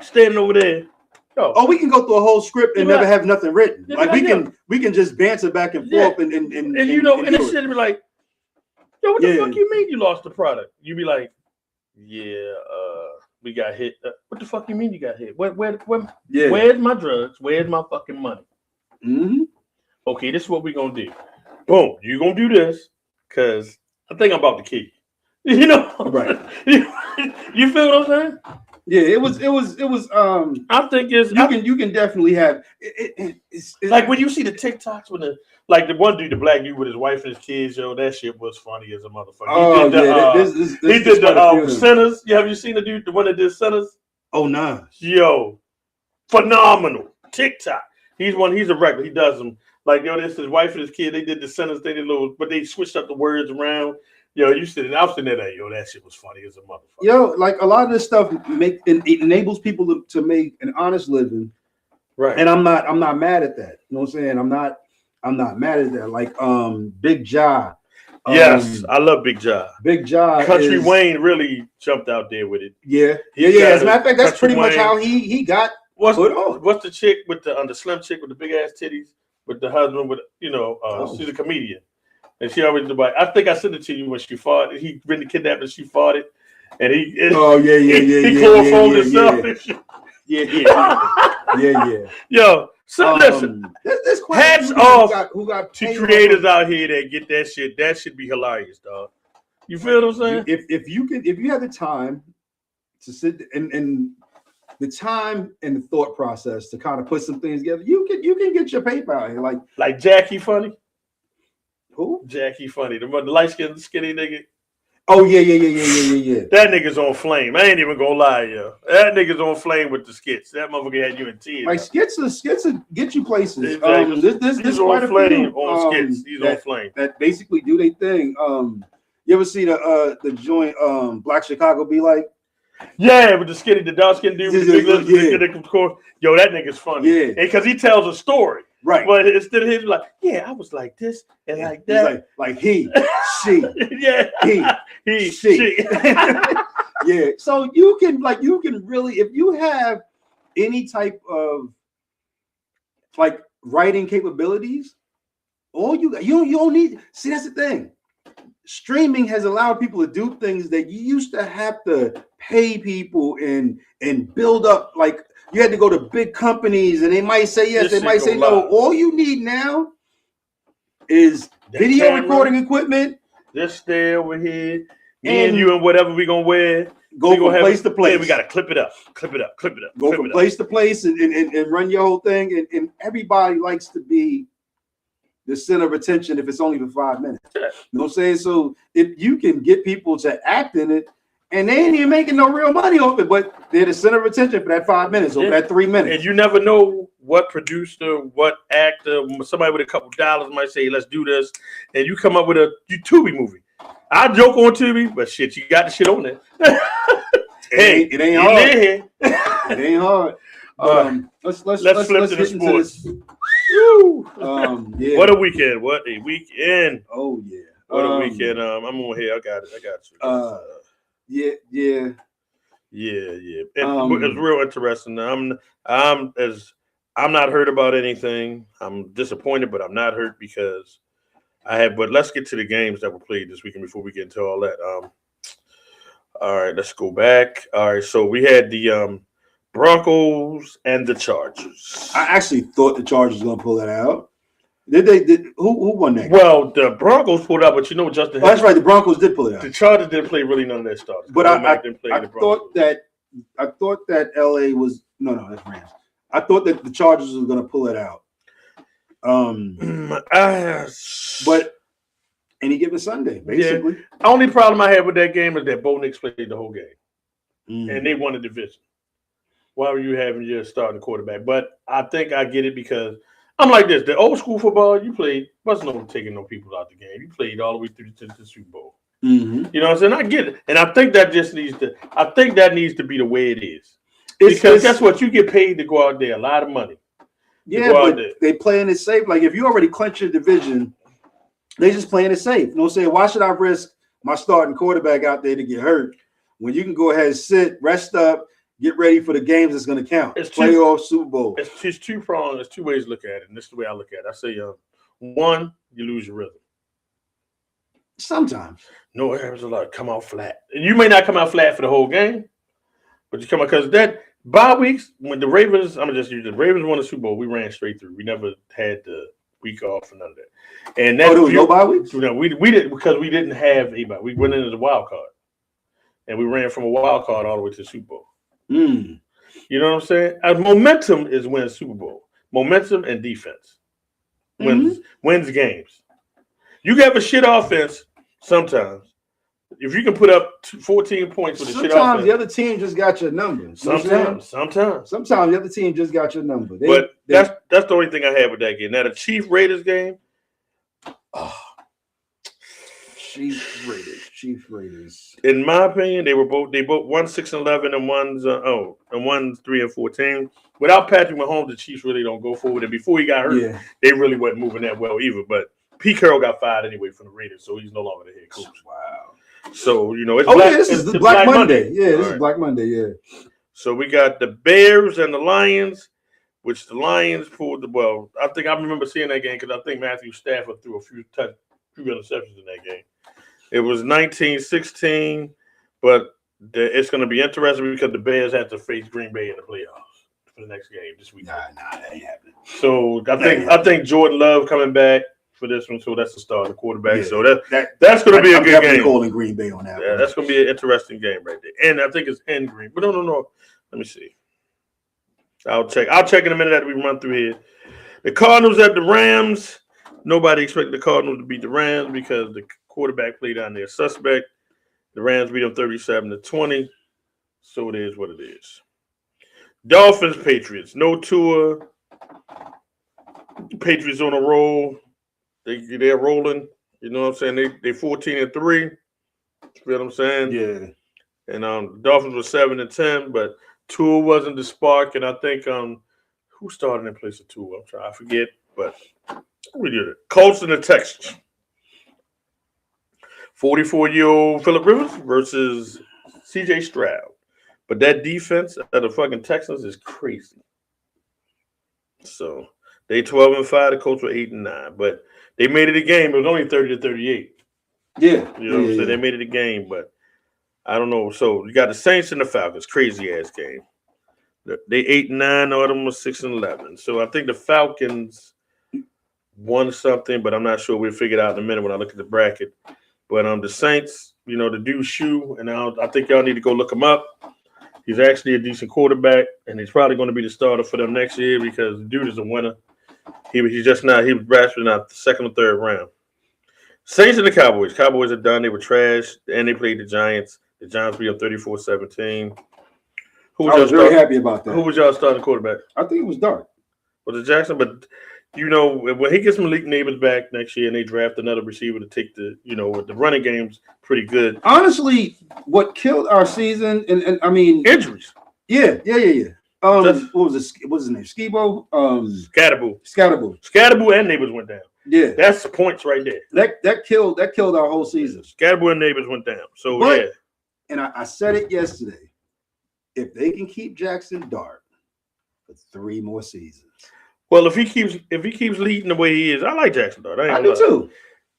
standing over there. Yo, we can go through a whole script and never have nothing written. We can just banter back and forth and this shit be like, yo, what the fuck you mean you lost the product? You be like, yeah, we got hit. What the fuck you mean you got hit? Where's my drugs? Where's my fucking money? Mm-hmm. Okay, this is what we're gonna do. Boom, you gonna do this because I think I'm about to kill you. Right. You feel what I'm saying? Yeah, it was. I think you can definitely have it's like when you see the TikToks when the one dude, the black dude with his wife and his kids, yo, that shit was funny as a motherfucker. Oh, he did the Sinners. Have you seen the one that did Sinners? Oh, nah. Yo, phenomenal TikTok. He's a regular. He does them. Like, yo, this is his wife and his kid. They did the Sinners. They did but they switched up the words around. Yo, I was sitting there, yo, that shit was funny as a motherfucker. Yo, like a lot of this stuff it enables people to make an honest living. Right. And I'm not mad at that. You know what I'm saying? I'm not mad at that. Like Big Ja. Yes, I love Big Ja. Big Ja. Country Wayne really jumped out there with it. Yeah. As a matter of fact, that's pretty much how he got put on. What's the chick with the slim chick with the big ass titties? with the husband. With she's a comedian, and she always like. I think I sent it to you when she fought. He really kidnapped and she fought it, and he. He chloroformed himself. Yeah. Yo, so listen. Hats off who got to creators out here that get that shit. That should be hilarious, dog. You feel what I'm saying? If you have the time to sit and the time and the thought process to kind of put some things together, you can get your paper out here. Like Jackie Funny. Who? Jackie Funny, the light skinned skinny nigga. Oh yeah. That nigga's on flame. I ain't even gonna lie, yo. That nigga's on flame with the skits. That motherfucker had you in tears. Like skits get you places. Exactly. This on flame on skits. He's on flame. That basically do their thing. You ever see the joint Black Chicago be like? Yeah, with the dark skinned dude with the big lips. Yo, that nigga's funny. Yeah, because he tells a story. Right. But instead of him like, I was like this and like that. He's like he, she, he, she. Yeah. So you can really, if you have any type of like writing capabilities, you don't need. See, that's the thing. Streaming has allowed people to do things that you used to have to pay people and build up. Like you had to go to big companies and they might say yes, they might say no. All you need now is video recording equipment. Just stay over here. Me and you and whatever we gonna wear. Go from place to place. Yeah, we gotta clip it up. Go from place to place and run your whole thing. And everybody likes to be the center of attention if it's only for 5 minutes. You know what I'm saying? So if you can get people to act in it and they ain't even making no real money off it, but they're the center of attention for that 5 minutes or that 3 minutes. And you never know what producer, what actor, somebody with a couple dollars might say, let's do this. And you come up with a Tubi movie. I joke on Tubi, but shit, you got the shit on there. It ain't hard. It ain't hard. Let's flip to the sports. Yeah. What a weekend! What a weekend! Oh yeah! What a weekend! I'm on here. I got you. Yeah. It's real interesting. I'm not hurt about anything. I'm disappointed, but I'm not hurt because I have. But let's get to the games that were played this weekend before we get into all that. All right, let's go back. All right, so we had the Broncos and the Chargers. I actually thought the Chargers were gonna pull that out. Who won that? Well, the Broncos pulled out, but Justin. That's right. The Broncos did pull it out. The Chargers didn't play really none of their starters. But I thought that LA was no, that's Rams. I thought that the Chargers were gonna pull it out. But any given Sunday, basically. Yeah. Only problem I had with that game is that Bo Nix played the whole game, and they won the division. Why were you having your starting quarterback? But I think I get it because I'm like this. The old school football you played wasn't no taking no people out the game. You played all the way through to the Super Bowl. Mm-hmm. You know what I'm saying? I get it. And I think that needs to be the way it is. Because guess what? You get paid to go out there a lot of money. Yeah, but they playing it safe. Like if you already clinch your division, they just playing it safe. You know what I'm saying? Why should I risk my starting quarterback out there to get hurt when you can go ahead and sit, rest up, get ready for the games that's going to count. It's playoff, Super Bowl. It's two-pronged. There's two ways to look at it, and this is the way I look at it. I say, one, you lose your rhythm. Sometimes. No, it happens a lot. Come out flat. And you may not come out flat for the whole game, but you come out because that bye weeks, when the Ravens, I'm going to just use the Ravens won the Super Bowl, we ran straight through. We never had the week off or none of that. And that there was no bye weeks? No, we didn't because we didn't have a bye. We went into the wild card, and we ran from a wild card all the way to the Super Bowl. You know what I'm saying? Momentum is wins Super Bowl. Momentum and defense wins games. You can have a shit offense sometimes. If you can put up 14 points with a shit offense. Sometimes the other team just got your number. Sometimes the other team just got your number. That's the only thing I have with that game. Now the Chiefs Raiders game. Chiefs Raiders. In my opinion, they both 1-6-11 and one's 3-14. Without Patrick Mahomes, the Chiefs really don't go forward. And before he got hurt, they really wasn't moving that well either. But Pete Carroll got fired anyway from the Raiders, so he's no longer the head coach. Wow. So it's this is the Black Monday. Yeah, this is Black Monday. Yeah. So we got the Bears and the Lions. which the Lions pulled the well. I think I remember seeing that game because I think Matthew Stafford threw a few interceptions in that game. It was 19-16, but it's going to be interesting because the Bears have to face Green Bay in the playoffs for the next game this week. Nah, that ain't happening. So I think Jordan Love coming back for this one, so that's the start of the quarterback. Yeah, so that's going to be a good game. Calling Green Bay on that. Yeah, one. that's going to be an interesting game right there. And I think it's in Green. But no. Let me see. I'll check in a minute after we run through here. The Cardinals at the Rams. Nobody expected the Cardinals to beat the Rams because the quarterback played down there suspect. The Rams beat them 37-20. So it is what it is. Dolphins, Patriots. No Tua. Patriots on a roll. They're rolling. You know what I'm saying? They 14-3. You feel what I'm saying? Yeah. And the Dolphins were 7-10, but Tua wasn't the spark. And I think who started in place of Tua? I forget, but we did it. Colts and the Texans. 44-year-old Phillip Rivers versus C.J. Stroud. But that defense of the fucking Texans is crazy. So they 12-5. The Colts were 8-9, but they made it a game. It was only 30-38. Yeah, you know what I'm saying. They made it a game, but I don't know. So you got the Saints and the Falcons. Crazy ass game. They 8-9. All of them was 6-11. So I think the Falcons won something, but I'm not sure. We'll figure it out in a minute when I look at the bracket. But the Saints, the dude Shoe, and I think y'all need to go look him up. He's actually a decent quarterback, and he's probably going to be the starter for them next year because the dude is a winner. He's just not. He was drafted out the second or third round. Saints and the Cowboys. Cowboys are done. They were trash, and they played the Giants. The Giants beat up 34-17. I was very happy about that. Who was y'all starting quarterback? I think it was Dart. Was it Jackson? But when he gets some Malik Neighbors back next year and they draft another receiver to take the running game's pretty good. Honestly, what killed our season, and I mean injuries. Yeah. What was it? What was his name? Skibo? Scatterboo and Neighbors went down. Yeah. That's points right there. That killed our whole season. Scatterboo and Neighbors went down. So and I said it yesterday. If they can keep Jackson Dart for 3 more seasons. Well, if he keeps leading the way he is, I like Jackson Dart. I do too.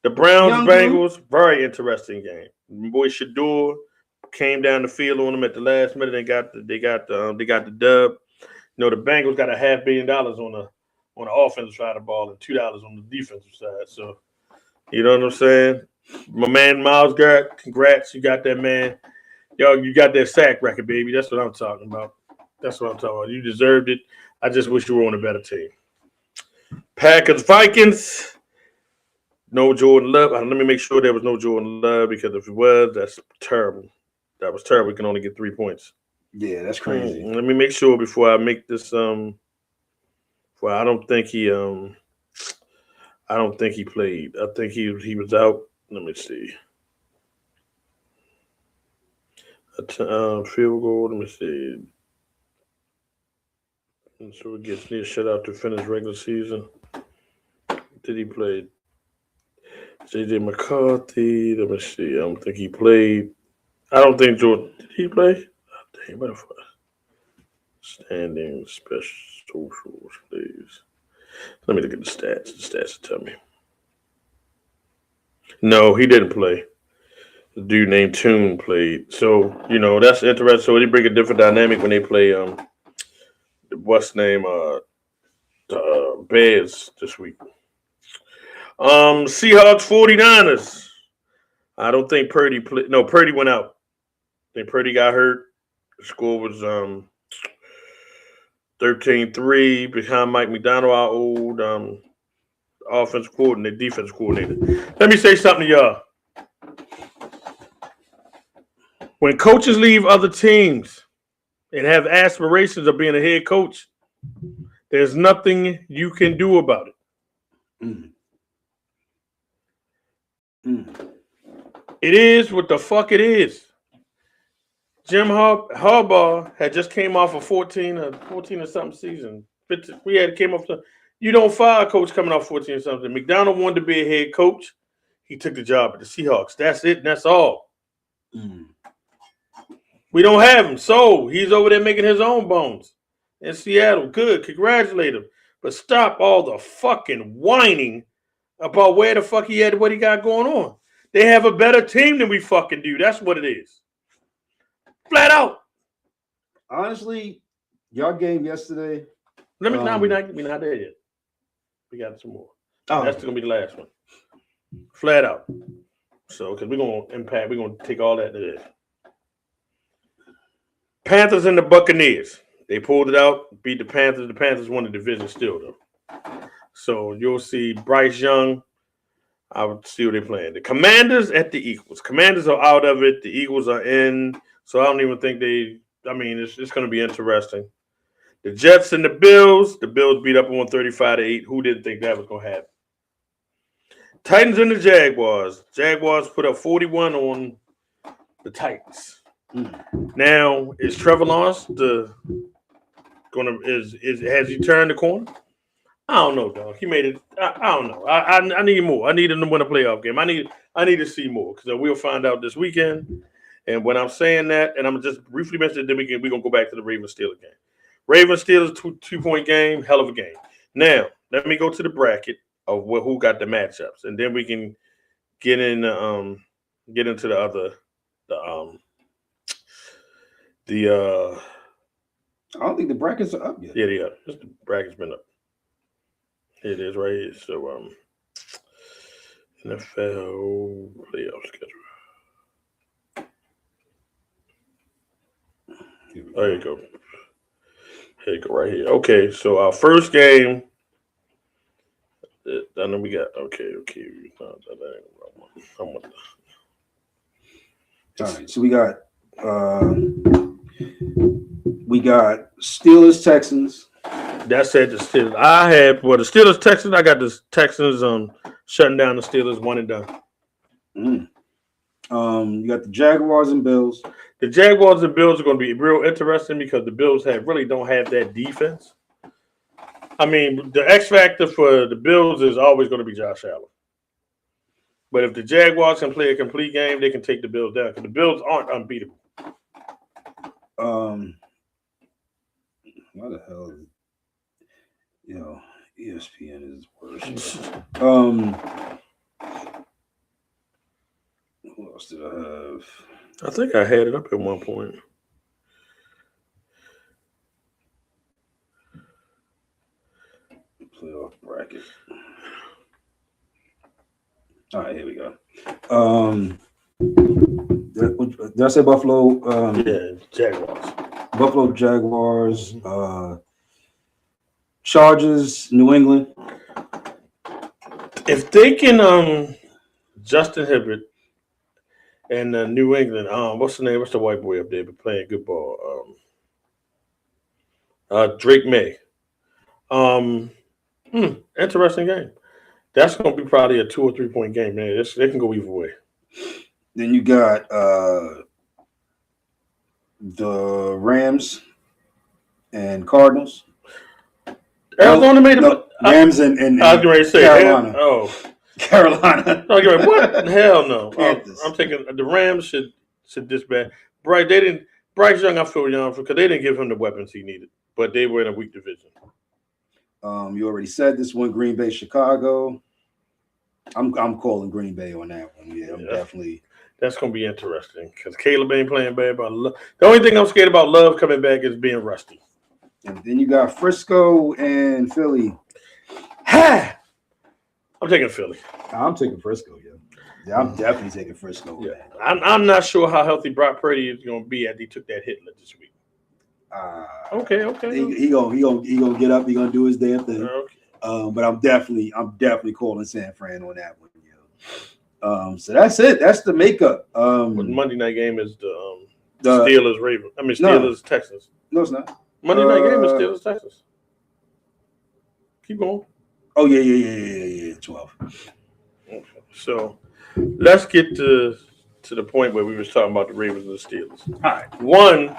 The Browns Bengals, very interesting game. Boy Shador came down the field on them at the last minute. They got the dub. The Bengals got $500 million on the offensive side of the ball and $2 on the defensive side. So you know what I'm saying? My man Myles Garrett, congrats, you got that man. Yo, you got that sack record, baby. That's what I'm talking about. You deserved it. I just wish you were on a better team. Packers, Vikings. No Jordan Love. Let me make sure there was no Jordan Love because if it was, that's terrible. That was terrible. We can only get 3 points. Yeah, that's crazy. Let me make sure before I make this. I don't think he played. I think he was out. Let me see. Field goal. Let me see. And so it gets near shutout to finish regular season. Did he play? J.J. McCarthy. Let me see. I don't think he played. I don't think Jordan. Did he play? Oh, dang, what the fuck? Standing special socials, please. Let me look at the stats. The stats tell me. No, he didn't play. The dude named Toon played. So, that's interesting. So they bring a different dynamic when they play what's name Bears this week. Seahawks 49ers. I don't think Purdy played. No, Purdy went out. I think Purdy got hurt. The score was 13-3 behind Mike McDonald, our old offensive coordinator, defensive coordinator. Let me say something to y'all. When coaches leave other teams and have aspirations of being a head coach, there's nothing you can do about it. It is what the fuck it is. Jim Harbaugh had just came off a 14 or something season. Came off you don't fire a coach coming off 14 or something. McDonald wanted to be a head coach. He took the job at the Seahawks. That's it, and that's all. We don't have him, so he's over there making his own bones. in Seattle. Good. Congratulate him. But stop all the fucking whining about where the fuck he at, what he got going on. They have a better team than we fucking do. That's what it is. Flat out. Honestly, y'all game yesterday. We're not there yet. We got some more. Oh, That's gonna be the last one. Flat out. So, because we're gonna take all that to this. Panthers and the Buccaneers. They pulled it out, beat the Panthers. The Panthers won the division still, though. So you'll see Bryce Young. I would see what they're playing. The Commanders at the Eagles. Commanders are out of it. The Eagles are in. So I don't even think it's going to be interesting. The Jets and the Bills. The Bills beat up 135-8. Who didn't think that was going to happen? Titans and the Jaguars. Jaguars put up 41 on the Titans. Now, is Trevor Lawrence has he turned the corner? I don't know, dog. He made it. I don't know. I need more. I need him to win a playoff game. I need to see more because we'll find out this weekend. And when I'm saying that, and I'm just briefly mention it, then we're gonna go back to the Ravens-Steelers game. Ravens-Steelers 2-point game, hell of a game. Now, let me go to the bracket of who got the matchups, and then we can get into the other I don't think the brackets are up yet. Yeah, they are. Just the bracket's been up. It is right here. So NFL playoff schedule. There you go. Here you go, right here. Okay, so our first game. I know we got okay. All right, so we got Steelers Texans. That said, the Steelers. The Steelers Texans. I got the Texans shutting down the Steelers 1-done. You got the Jaguars and Bills. The Jaguars and Bills are going to be real interesting because the Bills really don't have that defense. I mean, the X factor for the Bills is always going to be Josh Allen. But if the Jaguars can play a complete game, they can take the Bills down because the Bills aren't unbeatable. Why the hell is ESPN is worse. Who else did I have? I think I had it up at one point. Playoff bracket. All right, here we go. Did I say Buffalo? Yeah, Jaguars. Buffalo Jaguars. Chargers, New England. If they can, Justin Herbert and New England. What's the name? What's the white boy up there? But playing good ball. Drake May. Interesting game. That's going to be probably a 2 or 3 point game, man. They can go either way. Then you got the Rams and Cardinals. Arizona made it. Rams and I was going to say Carolina. Carolina. What? Hell no. Panthers. I'm taking the Rams should disband. Bryce Young, I feel young because they didn't give him the weapons he needed, but they were in a weak division. You already said this one, Green Bay, Chicago. I'm calling Green Bay on that one. Yeah, I'm definitely. That's going to be interesting because Caleb ain't playing bad. But the only thing I'm scared about Love coming back is being rusty. And then you got Frisco and Philly. I'm taking Philly. I'm taking Frisco, yeah. I'm definitely taking Frisco. Yeah, I'm not sure how healthy Brock Purdy is going to be after he took that hit this week. Okay. He gonna get up. He gonna do his damn thing. Okay. But I'm definitely calling San Fran on that one. Yeah. So that's it. That's the makeup. But Monday night game is the Steelers Ravens. Steelers Texans. No, it's not. Monday night game is Steelers Texans. Keep going. Oh yeah. 12. Okay. So let's get to the point where we was talking about the Ravens and the Steelers. All right. One,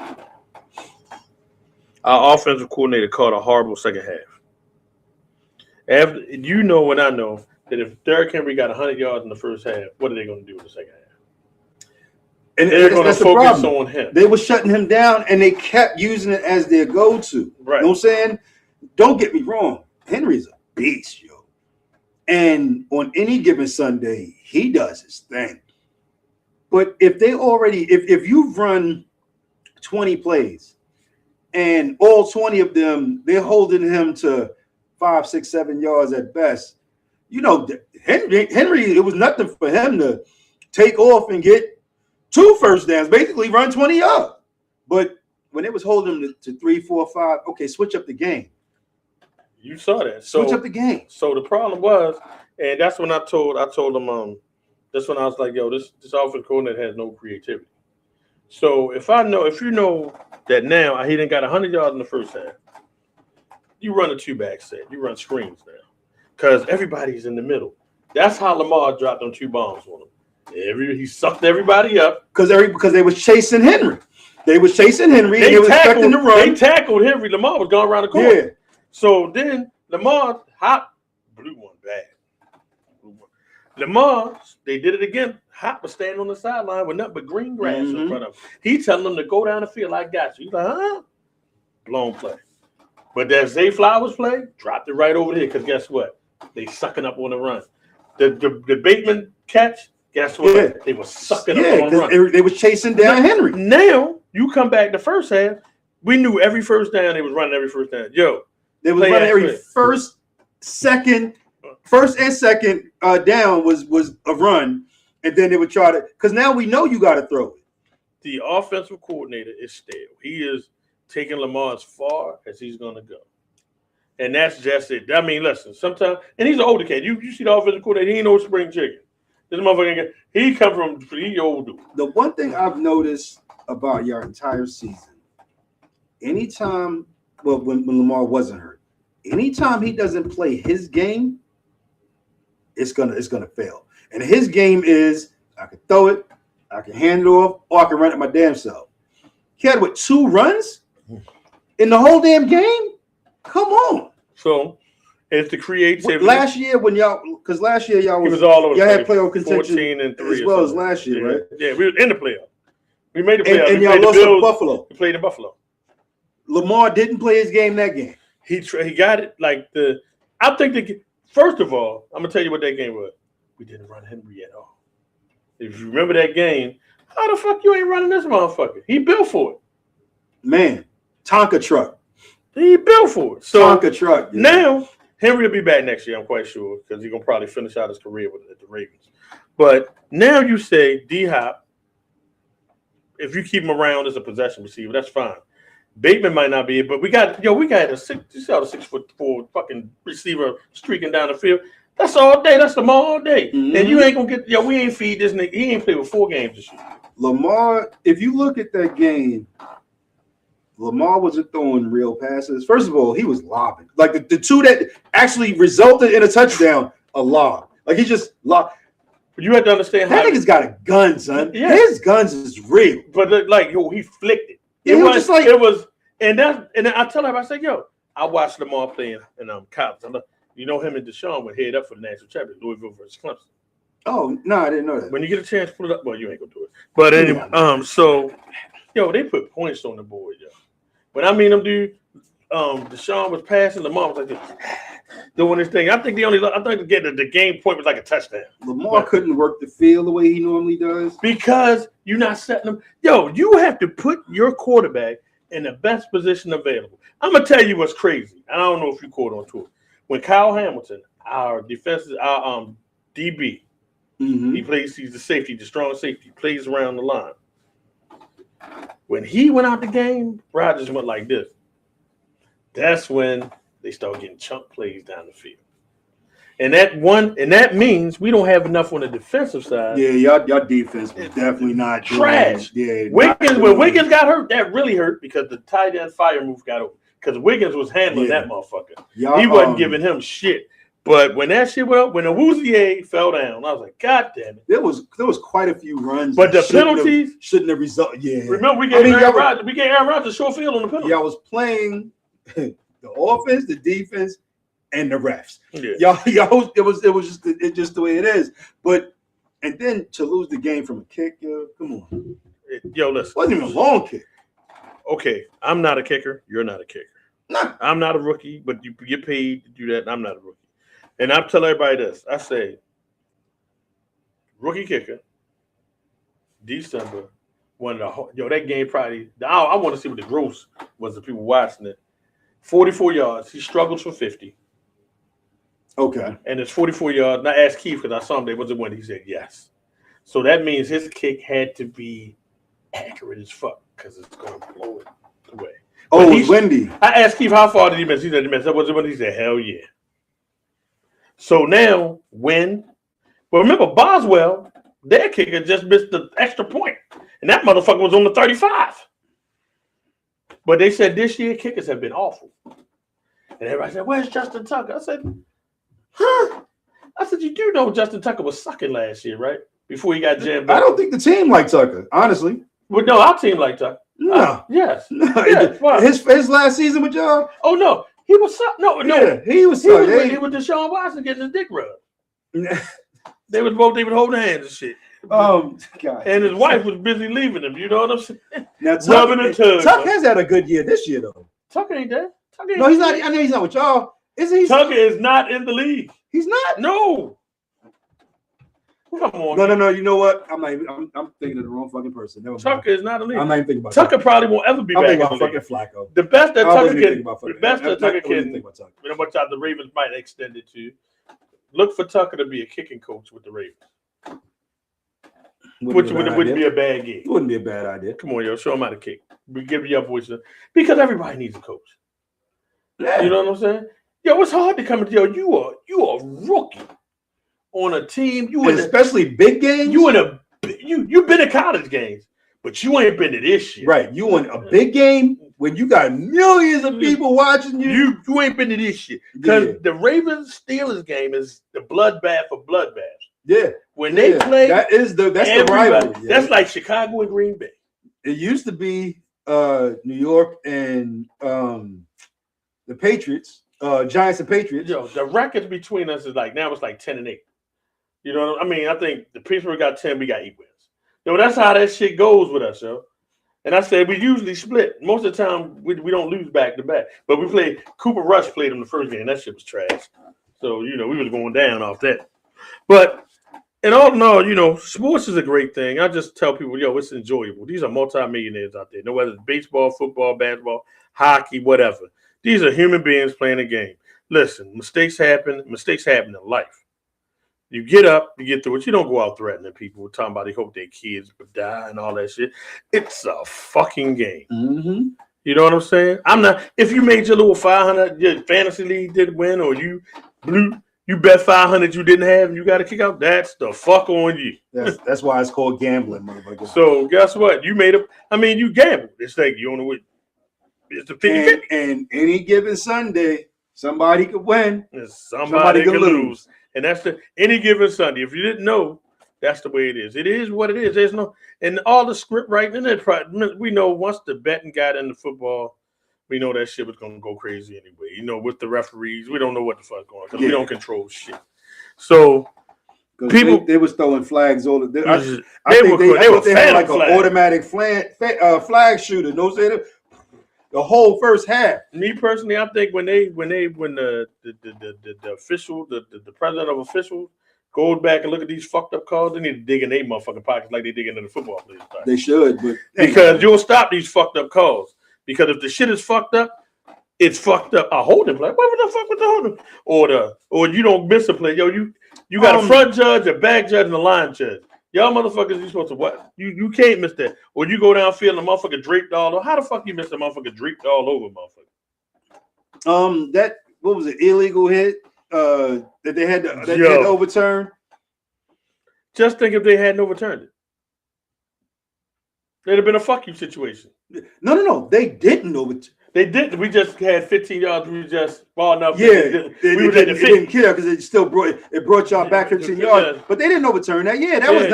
our offensive coordinator called a horrible second half. After and I know that if Derrick Henry got 100 yards in the first half, what are they going to do in the second half? And they're going to that's the focus problem. on him. They were shutting him down, and they kept using it as their go-to. Right. You know what I'm saying? Don't get me wrong. Henry's a beast, yo. And on any given Sunday, he does his thing. But if you've run 20 plays and all 20 of them, they're holding him to 5, 6, 7 yards at best, you know, Henry, it was nothing for him to take off and get 2 first downs, basically run 20 yards. But when it was holding him to 3, 4, 5, okay, switch up the game. You saw that. So Switch up the game. So the problem was, and that's when I told him, that's when I was like, yo, this offensive coordinator has no creativity. So if you know that now he didn't got 100 yards in the first half, you run a 2-back set, you run screens now, because everybody's in the middle. That's how Lamar dropped them 2 bombs on him. He sucked everybody up because they was chasing Henry. They was chasing Henry. They was expecting to run. They tackled Henry. Lamar was going around the corner. Yeah. So then Lamar blew one bad. Lamar, they did it again. Hop was standing on the sideline with nothing but green grass in front of him. He telling them to go down the field. I got you. He's like, huh? Blown play. But that Zay Flowers play, dropped it right over here. Because guess what? They sucking up on the run. The Bateman catch, guess what? Yeah. They were sucking up on the run. They was chasing down Henry. Now, you come back the first half, we knew every first down they was running every first down. Yo, they was running every first and second down was a run, and then they would try to, because now we know you got to throw it. The offensive coordinator is stale. He is taking Lamar as far as he's going to go. And that's just it. I mean, listen, sometimes, and he's an older kid. You see the offensive coordinator, he ain't no spring chicken. This motherfucker, he come from the old dude. The one thing I've noticed about your entire season, anytime, well, when Lamar wasn't hurt, anytime he doesn't play his game, it's gonna fail. And his game is, I can throw it, I can hand it off, or I can run it my damn self. He had 2 runs in the whole damn game? Come on. So it's the creativity. Last year y'all was all over. Y'all had playoff contention 14-3 as well as last year, yeah. right? Yeah, we were in the playoff. We made the playoff. And y'all lost to Buffalo. We played in Buffalo. Lamar didn't play his game that game. He got it like I think first of all, I'm gonna tell you what that game was. We didn't run Henry at all. If you remember that game, how the fuck you ain't running this motherfucker? He built for it. Man, Tonka truck. He built for it. So Tonka truck. Yeah. Now Henry will be back next year, I'm quite sure, because he's gonna probably finish out his career at the Ravens. But now you say D-Hop, if you keep him around as a possession receiver, that's fine. Bateman might not be it, but we got a 6'4" fucking receiver streaking down the field. That's all day. That's Lamar all day. Mm-hmm. And you ain't gonna get we ain't feed this nigga. He ain't played with 4 games this year. Lamar, if you look at that game, Lamar wasn't throwing real passes. First of all, he was lobbing. Like the 2 that actually resulted in a touchdown, a lob. Like he just lobbed. But you have to understand that nigga's got a gun, son. Yeah. His guns is real. But he flicked it. Yeah, And I tell him, I say, yo, I watched Lamar playing in college. You know him and Deshaun went head up for the national championship, Louisville versus Clemson. Oh no, I didn't know that. When you get a chance, put it up. Well, you ain't gonna do it. But anyway, so yo, they put points on the board, yo. When I mean them, dude, Deshaun was passing, Lamar was like doing this thing. I think the game point was like a touchdown. Lamar couldn't work the field the way he normally does because you're not setting them. Yo, you have to put your quarterback in the best position available. I'm gonna tell you what's crazy. I don't know if you caught on to it. When Kyle Hamilton, our DB, he's the safety, the strong safety, plays around the line. When he went out the game, Rodgers went like this. That's when they start getting chunk plays down the field. And that means we don't have enough on the defensive side. Yeah, y'all defense was definitely not trash. Yeah, when Wiggins got hurt, that really hurt because the tight end fire move got over. Because Wiggins was handling that motherfucker. He wasn't giving him shit. But when that shit went up, when Awuzie fell down, I was like, God damn it. There was quite a few runs. But the penalties shouldn't have resulted. Yeah. Remember, we gave Aaron Rodgers a short field on the penalty. Y'all was playing the offense, the defense, and the refs. Yeah. Y'all it was just the way it is. But And then to lose the game from a kick, yo, come on. Yo, listen. Wasn't even a long kick. Okay, I'm not a kicker. You're not a kicker. Nah. I'm not a rookie, but you get paid to do that. And I'm not a rookie. And I tell everybody this. I say, rookie kicker, December, that game probably, I want to see what the gross was of people watching it. 44 yards. He struggles for 50. Okay. And it's 44 yards. And I asked Keith because I saw him there. Was it when he said yes. So that means his kick had to be accurate as fuck because it's going to blow it away. Oh, it was windy. I asked Keith how far did he miss? He said he missed. That was it when he said, hell yeah. So now, but remember, Boswell, their kicker just missed the extra point. And that motherfucker was on the 35. But they said this year kickers have been awful. And everybody said, where's Justin Tucker? I said, huh? I said, you do know Justin Tucker was sucking last year, right? Before he got jammed up. I don't think the team liked Tucker, honestly. Well, no, our team liked Tucker. No. Yes. No. Yes, His last season with y'all? Oh, no. He was sucking. No. Yeah, he was He was sucking. with Deshaun Watson getting his dick rubbed. They would hold hands and shit. God. And his wife was busy leaving him. You know what I'm saying? Now, Rubbing a tug. Tuck has had a good year this year, though. Tucker ain't there. No, he's not. I know he's not with y'all. Is he? Tucker is not in the league. He's not. No. Come on. No. You know what? I'm thinking of the wrong fucking person. Never mind. Tucker is not in the league. I'm not even thinking about Tucker probably won't ever be I'm back thinking in about the fucking league. Flacco. The best that I Tucker wasn't can, thinking about fucking. the best that Tucker I wasn't can, thinking about Tucker. you know what time the Ravens might extend it to. Look for Tucker to be a kicking coach with the Ravens. Which wouldn't be a bad gig. It wouldn't be a bad idea. Come on, yo, show him how to kick. We give you your voice because everybody needs a coach. Yeah. You know what I'm saying? Yo, it's hard to come into you are a rookie on a team. Especially big games. You've been to college games, but you ain't been to this shit. Right. You want a big game when you got millions of people watching you. You ain't been to this shit. Because the Ravens Steelers game is the bloodbath of bloodbaths. Yeah. When they play, that's the rivalry. Yeah. That's like Chicago and Green Bay. It used to be New York and the Patriots, Giants and Patriots. Yo, the record between us is now it's like 10-8. You know what I mean? I think the Pittsburgh got 10, we got 8 wins. Yo, that's how that shit goes with us, yo. And I said we usually split. Most of the time we don't lose back to back. But we played Cooper Rush played him the first game. That shit was trash. So, we was going down off that. But in all in all, sports is a great thing. I just tell people, yo, it's enjoyable. These are multimillionaires out there. No, whether it's baseball, football, basketball, hockey, whatever. These are human beings playing a game. Listen, mistakes happen. Mistakes happen in life. You get up, you get through it. You don't go out threatening people, talking about they hope their kids would die and all that shit. It's a fucking game. Mm-hmm. You know what I'm saying? I'm not. If you made your little 500, your fantasy league did win, or you bet 500 you didn't have, and you got to kick out. That's the fuck on you. That's why it's called gambling, motherfucker. So guess what? You gambled. It's like you don't know what. It's the 50-50. And any given Sunday, somebody could win. And somebody could lose. And that's any given Sunday. If you didn't know, that's the way it is. It is what it is. There's no, and all the script writing in it. We know once the betting got into football, we know that shit was going to go crazy anyway. With the referees, we don't know what the fuck's going on because we don't control shit. So people, they was throwing flags all the. They had like an automatic flag shooter. No, say the whole first half. Me personally, I think when the official, the president of officials goes back and look at these fucked up calls, they need to dig in their motherfucking pockets like they dig into the football players' pockets. They should, but because you'll stop these fucked up calls. Because if the shit is fucked up, it's fucked up. A holding play. What the fuck with the holding? Or you don't miss a play. Yo, you got a front judge, a back judge, and a line judge. Y'all motherfuckers, you supposed to what? You can't miss that. Or you go downfield and the motherfucker draped all over. How the fuck you miss the motherfucker draped all over, motherfucker? That what was it? Illegal hit that they had to overturn. Just think if they hadn't overturned it, it'd have been a fuck you situation. No. They didn't overturn. They didn't. We just had 15 yards. We just far enough. Yeah, it didn't care because it still brought y'all back 15 yards. But they didn't overturn that. Yeah, that was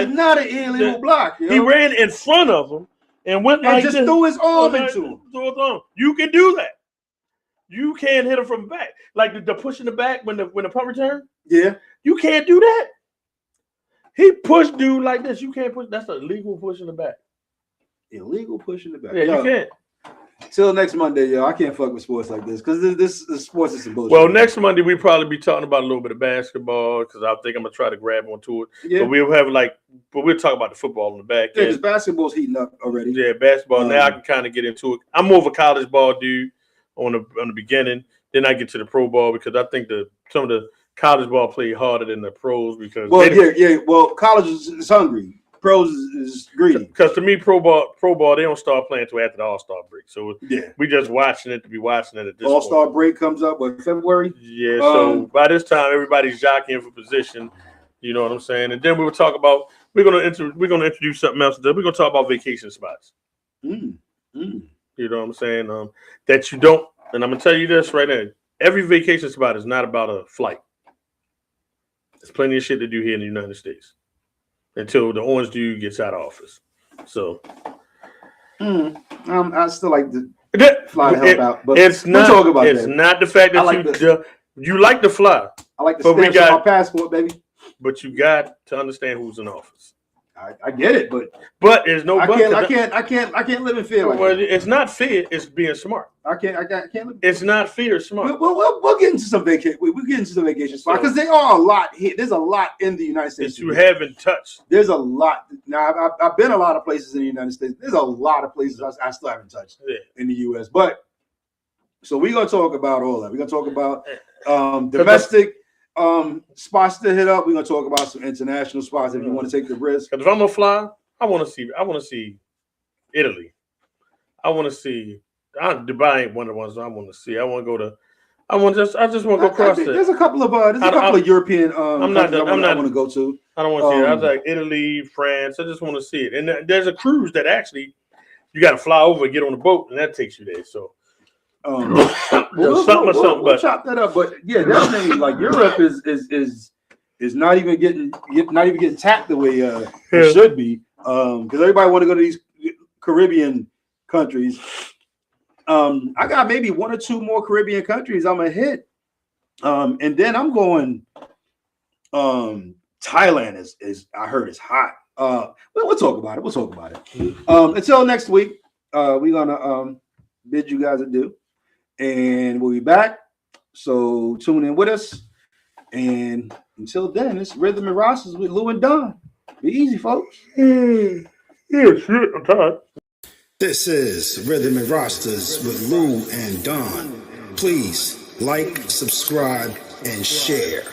not an illegal block. Yo. He ran in front of him and went and just threw his arm into him. You can do that. You can't hit him from the back, like the push in the back when the punt return. Yeah, you can't do that. He pushed dude like this. You can't push. That's an illegal push in the back. Illegal push in the back. Yeah, Yo, you can't. Till next Monday, yo. I can't fuck with sports like this because this sports is some bullshit. Well, next Monday we probably be talking about a little bit of basketball because I think I'm gonna try to grab onto it. Yeah. But we'll talk about the football in the back. Yeah, because basketball's heating up already. Yeah, basketball. Now I can kind of get into it. I'm more of a college ball dude on the beginning. Then I get to the pro ball because I think some of the college ball play harder than the pros because Well, college is hungry. Pros is greedy. Because to me, pro ball they don't start playing until after the All-Star break. So Yeah. we just watching it to be watching it at this All-Star point. break comes up in February. Yeah. So by this time, everybody's jockeying for position. You know what I'm saying? And then we're gonna introduce something else. We're gonna talk about vacation spots. You know what I'm saying? That you don't. And I'm gonna tell you this right now. Every vacation spot is not about a flight. There's plenty of shit to do here in the United States until the orange dude gets out of office. So I still like to fly to help out, but it's we'll not. talk about It's that. not the fact that I like you like to fly, I like the but we stamps on got- my passport, baby. but you got to understand who's in office. I get it, but There's no. I but. can't live in fear like Well, that. it's not fear. It's being smart. I can't live. It's not fear. It's smart. We'll get into some vacation. We'll get into some vacation spots because there are a lot here. There's a lot in the United States. That you haven't touched. There's a lot. Now I've been a lot of places in the United States. There's a lot of places I still haven't touched in the U.S. But so we're gonna talk about all that. We're gonna talk about domestic spots to hit up. We're gonna talk about some international spots if you want to take the risk. Because if I'm gonna fly, I want to see Italy. I want to see. Dubai ain't one of the ones I want to see. I want to go to. I just want to go across it. There's a couple of European countries I want to go to. I don't want to see it. I was like Italy, France. I just want to see it. And there's a cruise that actually you got to fly over and get on a boat, and that takes you there. So we'll chop that up. But yeah, definitely like Europe is not even getting tapped the way it should be. Because everybody want to go to these Caribbean countries. I got maybe one or two more Caribbean countries I'm gonna hit. And then I'm going Thailand is I heard is hot. We'll talk about it. Until next week, we're gonna bid you guys adieu. And we'll be back. So tune in with us. And until then, it's Rhythm and Rostas with Lou and Don. Be easy, folks. yeah, shit, I'm tired. This is Rhythm and Rostas with Lou and Don. Please like, subscribe, and share.